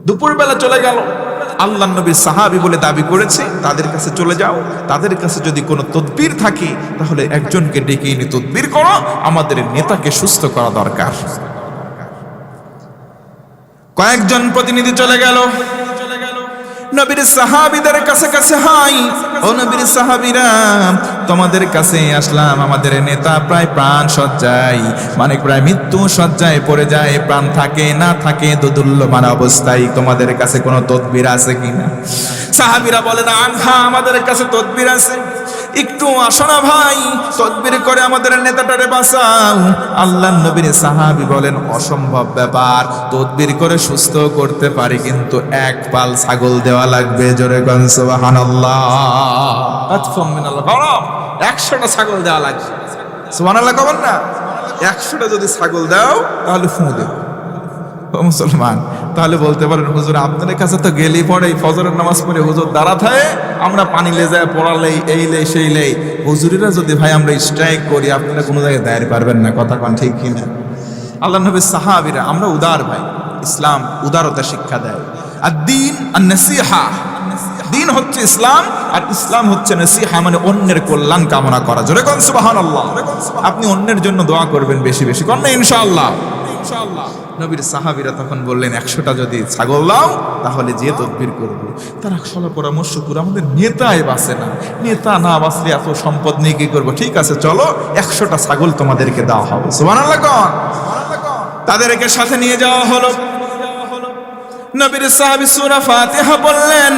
Speaker 1: দুপুরবেলা চলে গেল, আল্লাহ নবীর সাহাবী বলে দাবি করেছে, তাদের কাছে চলে যাও, তাদের কাছে যদি কোনো তদবির থাকে তাহলে একজনকে ডেকে এনে তদবির করো, আমাদের নেতাকে সুস্থ করা দরকার। কয়েকজন প্রতিনিধি চলে গেল নবীর সাহাবীদের কাছে কাছে, হাই ও নবীর সাহাবীরা, তোমাদের কাছে আসলাম, আমাদের নেতা প্রায় প্রাণ সজ্জায়, মানে প্রায় মৃত্যু সজ্জায় পড়ে যায়, প্রাণ থাকে না থাকে দোদুল্যমান অবস্থায়, তোমাদের কাছে কোনো তদবির আছে কিনা? সাহাবীরা বলেন, হ্যাঁ আমাদের কাছে তদবির আছে, একটু আসো না ভাই, তদবির করে আমাদের নেতাটারে বাঁচাও। আল্লাহর নবীর সাহাবী বলেন, অসম্ভব ব্যাপার, তদবির করে সুস্থ করতে পারি, কিন্তু এক পাল ছাগল দেওয়া লাগবে। জোরে কোন সুবহানাল্লাহ। 100টা ছাগল দেওয়া লাগবে। সুবহানাল্লাহ কবেন না? 100টা যদি ছাগল দাও তাহলে ফু দেব। ও মুসলমান, তাহলে বলতে পারেন, হুজুর আপনাদের কাছে তো গেলেই পরে ফজরের নামাজ পড়ে হুজুর দাঁড়া থাকে, আমরা পানি লে যায় পড়ালেই এই লেই সেই লেই, হুজুরিরা যদি ভাই আমরা স্ট্রাইক করি, আপনারা কোনো জায়গায় দাঁড়িয়ে পারবেন না। কথা কন ঠিক কিনা? আল্লাহ নবীর সাহাবীরা, আমরা উদার ভাই, ইসলাম উদারতা শিক্ষা দেয়। আর দ্বীন আর নসিহা, দ্বীন হচ্ছে ইসলাম, আর ইসলাম হচ্ছে নসিহা, মানে অন্যের কল্যাণ কামনা করা। জোরে কোন সুবহানাল্লাহ। আপনি অন্যের জন্য দোয়া করবেন বেশি বেশি, কোন না ইনশাআল্লাহ। নবীর সাহাবীরা তখন বললেন, 100টা যদি ছাগল দাও তাহলে যে তদবির করবো। তারা সলা পরামর্শ করে, আমাদের নেতাই বাঁচে না, নেতা না বাঁচলে এত সম্পদ নিয়ে কি করবো? ঠিক আছে চলো, 100টা ছাগল তোমাদেরকে দেওয়া হবে। সুবহানাল্লাহ কোন? তাদেরকে সাথে নিয়ে যাওয়া হলো। নবীর সাহাবী সূরা ফাতিহা বললেন,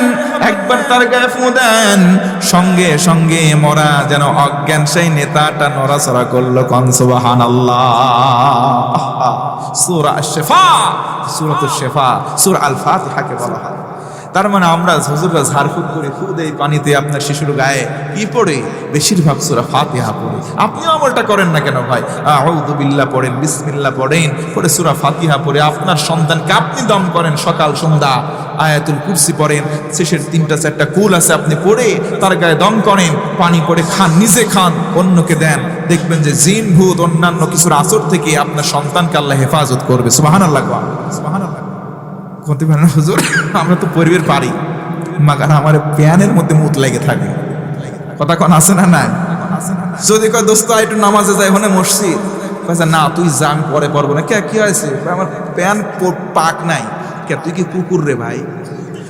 Speaker 1: একবার তার গায়ে ফু দেন, সঙ্গে সঙ্গে মরা যেন অজ্ঞান সেই নেতাটা নড়াচড়া করলো। কোন সুবহানাল্লাহ। সূরা আশ-শিফা, সূরাতুশ শিফা, সূরা আল ফাতিহাকে বলা হয়। তার মানে আমরা হুজুররা ঝাড়ফুঁক করে ফু দেই পানিতে আপনার শিশুর গায়ে, কি পড়ে? বেশিরভাগ সূরা ফাতিহা পড়ে। আপনিও আমলটা করেন না কেন ভাই? আউযু বিল্লাহ পড়েন, বিসমিল্লাহ পড়েন, পরে সূরা ফাতিহা পড়ে আপনার সন্তানকে আপনি দম করেন সকাল সন্ধ্যা। আয়াতুল কুরসি পড়েন, শেষের 3-4টা কুল আছে আপনি পড়ে তার গায়ে দম করেন, পানি পড়ে খান, নিজে খান, অন্যকে দেন। দেখবেন যে জিন ভূত অন্যান্য কিছুর আসর থেকে আপনার সন্তানকে আল্লাহ হেফাজত করবে। সুবহানাল্লাহ, সুবহানাল্লাহ। করতে পারেন না হুজুর? আমরা তো পরিবের পারি, মাগার আমার প্যানের মধ্যে মুত লেগে থাকে। কথা কোন আছে না? নাই। যদি কয় দোস্ত একটু নামাজে যাই ওখানে মসজিদ, না তুই যা, আমি পরে পড়বো না। কে কি হয়েছে? আমার প্যান পাক নাই। কে তুই কি কুকুর রে ভাই?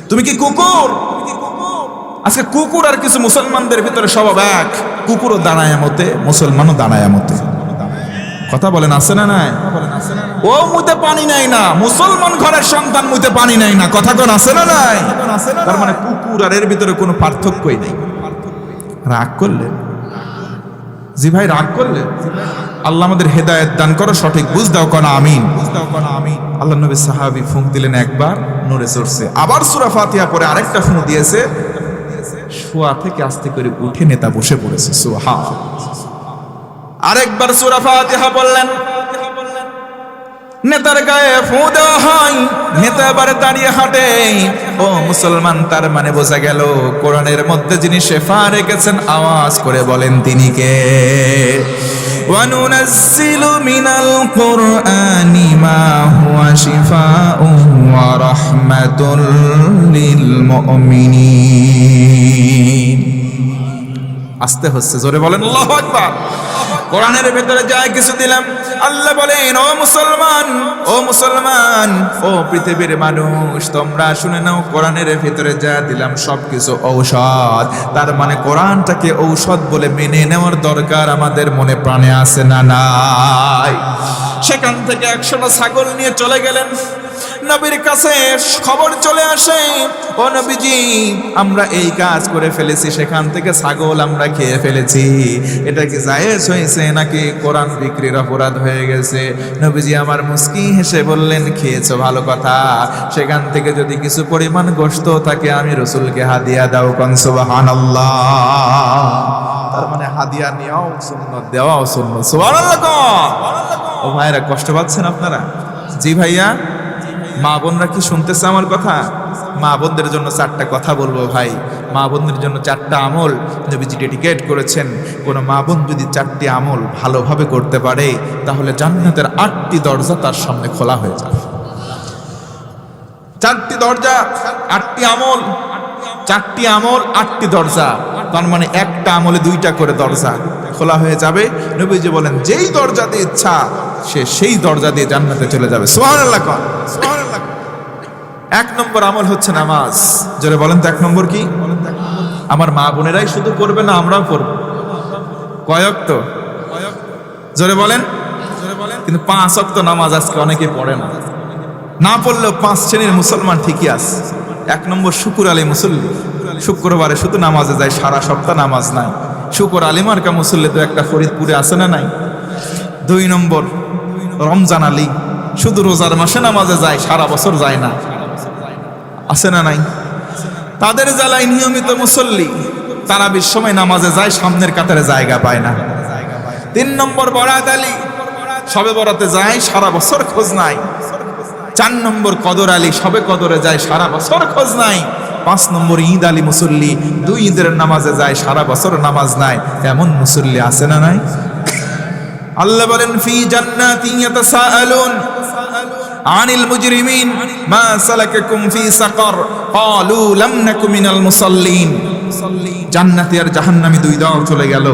Speaker 1: তুমি কি কুকুর? আজকে কুকুর আর কিছু মুসলমানদের ভিতরে স্বভাব এক, কুকুরও দাঁড়ায় মতে, মুসলমানও দাঁড়ায় মতে। কথা বলেন আছে না নাই? ও মুতে পানি নাই না, মুসলমান ঘরের সন্তান মুতে পানি নাই না। কথা কোন আছে না নাই? তার মানে কুকুর আর এর ভিতরে কোনো পার্থক্যই নেই। রাগ করলে, জি ভাই রাগ করলে, আল্লাহ আমাদের হেদায়েত দান করো, সঠিক বুঝ দাও কোন আমিন। আল্লাহ নবী সাহাবী ফুঁক দিলেন একবার, নূরে চড়ছে। আবার সূরা ফাতিহা পরে আরেকটা ফুঁক দিয়েছে, শোয়া থেকে আস্তে করে উঠে নেতা বসে পড়েছে। সুবহানাল্লাহ। আরেকবার সূরা ফাতিহা বললেন, নেতার গায়ে ফু দেওয়া হয়, নেতা এবারে দাঁড়িয়ে হাঁটে। ও মুসলমান, তার মানে বোঝা গেল কোরআনের মধ্যে যিনি শেফা রেখেছেন, আওয়াজ করে বলেন তিনি কে? ওয়ানুনাজ্জিলু মিনাল কুরআনি মা হুয়া শিফাউন ওয়া রাহমাতুল লিল মুমিনিন। আসতে হচ্ছে, জোরে বলেন আল্লাহু আকবার। কোরআনের ভেতরে যায় কিছু দিলাম, আল্লাহ বলেন ও মুসলমান, ও মুসলমান, ও পৃথিবীর মানুষ, তোমরা শুনে নাও, কোরআনের ভেতরে যা দিলাম সবকিছু ঔষধ। তার মানে কোরআনটাকে ঔষধ বলে মেনে নেওয়ার দরকার আমাদের মনে প্রাণে আছে না নাই? সেখান থেকে 100টা ছাগল নিয়ে চলে গেলেন নবীর কাছে। খবর চলে আসে, ও নবীজি, আমরা এই কাজ করে ফেলেছি, সেখান থেকে ছাগল আমরা খেয়ে ফেলেছি। এটা কি জায়েজ হয়েছে নাকি কোরআন বিক্রির অপরাধ হয়ে গেছে? নবীজি আমার মুস্কি হেসে বললেন, খেয়েছো ভালো কথা, সেখান থেকে যদি কিছু পরিমাণ গোশত থাকে আমি রাসূলকে হাদিয়া দাও। কোন সুবহানাল্লাহ। তার মানে হাদিয়া নেওয়াও সুন্নাত, দেওয়াও সুন্নাত। সুবহানাল্লাহ। ও ভাইরা, কষ্ট পাচ্ছেন আপনারা? জি ভাইয়া। মা বোনরা কি শুনতেছে আমার কথা? মা বোনদের জন্য 4টা কথা বলবো ভাই। মা বোনদের জন্য 4টা আমল নবীজি ডেডিকেট করেছেন। কোন মা বোন যদি 4টি আমল ভালোভাবে করতে পারে, তাহলে জান্নাতের 8টি দরজা তার সামনে খোলা হয়ে যাবে। 4টি দরজা, 8টি আমল, 4টি আমল, 8টি দরজা। তার মানে একটা আমলে 2টা করে দরজা খোলা হয়ে যাবে। নবীজি বলেন, যেই দরজা দিয়ে ইচ্ছা সে সেই দরজা দিয়ে জান্নাতে চলে যাবে। সুবহানাল্লাহ। 1 নম্বর আমল হচ্ছে নামাজ। জোরে বলেন তো 1 নম্বর কি? আমার মা বোনেরাই শুধু করবে না, আমরাও করব। কয় ওয়াক্ত? জোরে বলেন। কিন্তু 5 ওয়াক্ত নামাজ আজকে অনেকে পড়ে না। না পড়লেও 5 শ্রেণীর মুসলমান ঠিকই আছে। 1 নম্বর শুকুর আলী মুসল্লি, শুক্রবারে শুধু নামাজে যায়, সারা সপ্তাহ নামাজ নাই। শুকুর আলী মার্কা মুসল্লি তো একটা ফরিদপুরে আছে না নাই? 2 নম্বর রমজান আলী, শুধু রোজার মাসে নামাজে যায়, সারা বছর যায় না, আছে না নাই? তাদের জ্বালায় নিয়মিত মুসল্লি, তারাবির সময় নামাজে যায়, সামনের কাতারে জায়গা পায় না। 3 নম্বর বরাত আলী, সবে বরাতে যায়, সারা বছর খোঁজ নাই। 4 নম্বর কদর আলী, সবে কদরে যায়, সারা বছর খোঁজ নাই। 5 নম্বর ঈদ আলী মুসল্লি, 2 ঈদের নামাজে যায়, সারা বছর নামাজ নাই। এমন মুসল্লি আছে না নাই? আল্লাহ বলেন, ফি জান্নাতিন ইয়াতাসাআলুন আনিল মুজরিমিন মা সালাকাকুম ফি সাকার ক্বালু লাম নাকু মিনাল মুসাল্লিন। জান্নাতি আর জাহান্নামী 2 দল চলে গেল।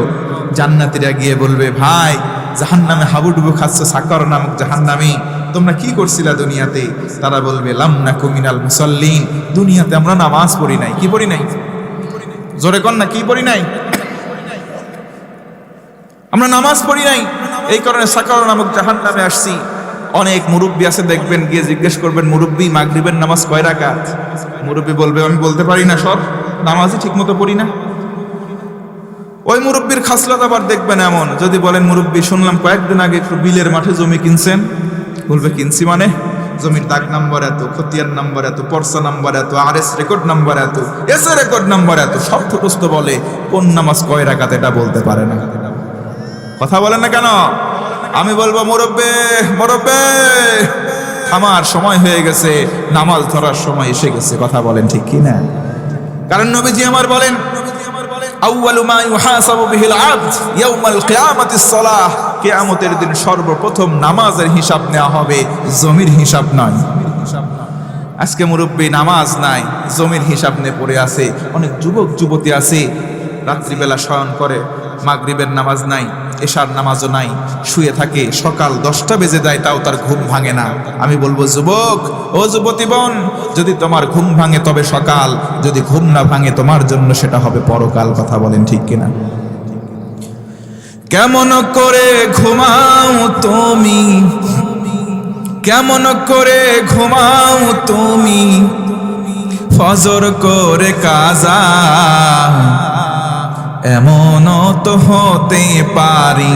Speaker 1: জান্নাতীরা গিয়ে বলবে, ভাই জাহান্নামে হাবুডুবু খাচ্ছ, সাকার নামক জাহান্নামী, তোমরা কি করছিলা দুনিয়াতে? তারা বলবে, লাম নাকু মিনাল মুসাল্লিন, দুনিয়াতে আমরা নামাজ পড়ি নাই। কি পড়ি নাই? জোরে কর না, কি পড়ি নাই? আমরা নামাজ পড়ি নাই, এই কারণে সাকার নামক জাহান্নামে আসছি। অনেক মুরব্বী আছে, দেখবেন, গিয়ে জিজ্ঞেস করবেন, মুরব্বী মাগরিবের নামাজ কয় রাকাত? মুরব্বী বলবে, আমি বলতে পারি না, সব নামাজই ঠিক মতো পড়ি না। ওই মুরব্বীর খাসলত আবার দেখবেন এমন, যদি বলেন, মুরব্বী শুনলাম কয়েকদিন আগে একটু বিলের মাঠে জমি কিনছেন, বলবে, কিনছি মানে? জমির দাগ নম্বর এত, খতিয়ান নম্বর এত, পর্সা নম্বর এত, আরএস রেকর্ড নম্বর এত, এস রেকর্ড নম্বর এত, সব মুখস্থ বলে, কোন নামাজ কয় রাকাত এটা বলতে পারে না। কথা বলেন না কেন? আমি বলবো মুরব্বে মুরব্বে, আমার সময় হয়ে গেছে, নামাজ ধরার সময় এসে গেছে। কথা বলেন ঠিক কি না? কারণ নবীজি আমার বলেন, আউয়ালু মা ইউহাসাবু বিহিল আবদ ইয়াউমাল কিয়ামাতিস সালাহ, কিয়ামতের দিন সর্বপ্রথম নামাজের হিসাব নেওয়া হবে, জমির হিসাব নয়। আজকে মুরব্বী নামাজ নাই, জমির হিসাব নিয়ে পড়ে আছে। অনেক যুবক যুবতী আছে রাত্রিবেলা শয়ন করে, মাগরিবের নামাজ নাই, এশার নামাজও নাই, শুয়ে থাকে, সকাল 10টা বেজে যায় তাও তার ঘুম ভাঙে না। আমি বলবো যুবক, ও যুবতী বোন, যদি তোমার ঘুম ভাঙে তবে সকাল, যদি ঘুম না ভাঙে তোমার জন্য সেটা হবে পরকাল। কথা বলেন ঠিক কিনা? কেমন করে ঘুমাও তুমি, কেমন করে ঘুমাও তুমি, ফজর করে কাজা, এমন তো হতে পারি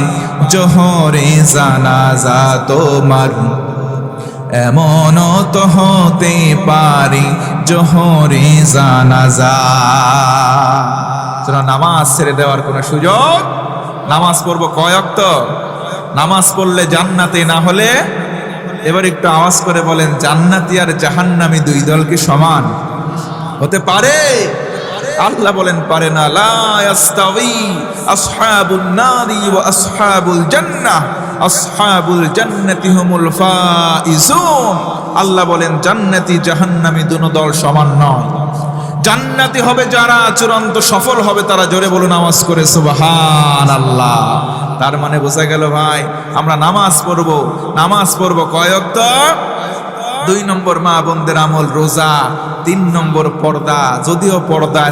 Speaker 1: জোহরে জানাজা তোমার, এমন তো হতে পারি জোহরে জানাজা। নামাজ ছেড়ে দেওয়ার কোনো সুযোগ? নামাজ পড়বো কয় ওয়াক্ত? নামাজ পড়লে জান্নাতে, না হলে এবার একটু আওয়াজ করে বলেন, জান্নাতি আর জাহান্নামী দুই দল কি সমান হতে পারে? আল্লাহ বলেন পারে না। লা ইয়াস্তাওয়ি আসহাবুন নারি ওয়া আসহাবুল জান্নাহ, আসহাবুল জান্নাতি হুমুল ফাইজুন। আল্লাহ বলেন জান্নাতি জাহান্নামী দুনো দল সমান নয়। জান্নাতি হবে যারা, চূড়ান্ত সফল হবে তারা। জোরে বলুন আওয়াজ করে সুবহানাল্লাহ। তার মানে বোঝা গেল ভাই, আমরা নামাজ পড়বো। নামাজ পড়বো কয় ওয়াক্ত? 2 নম্বর মা বোনদের আমল রোজা, 3 নম্বর পর্দা। যদিও পর্দা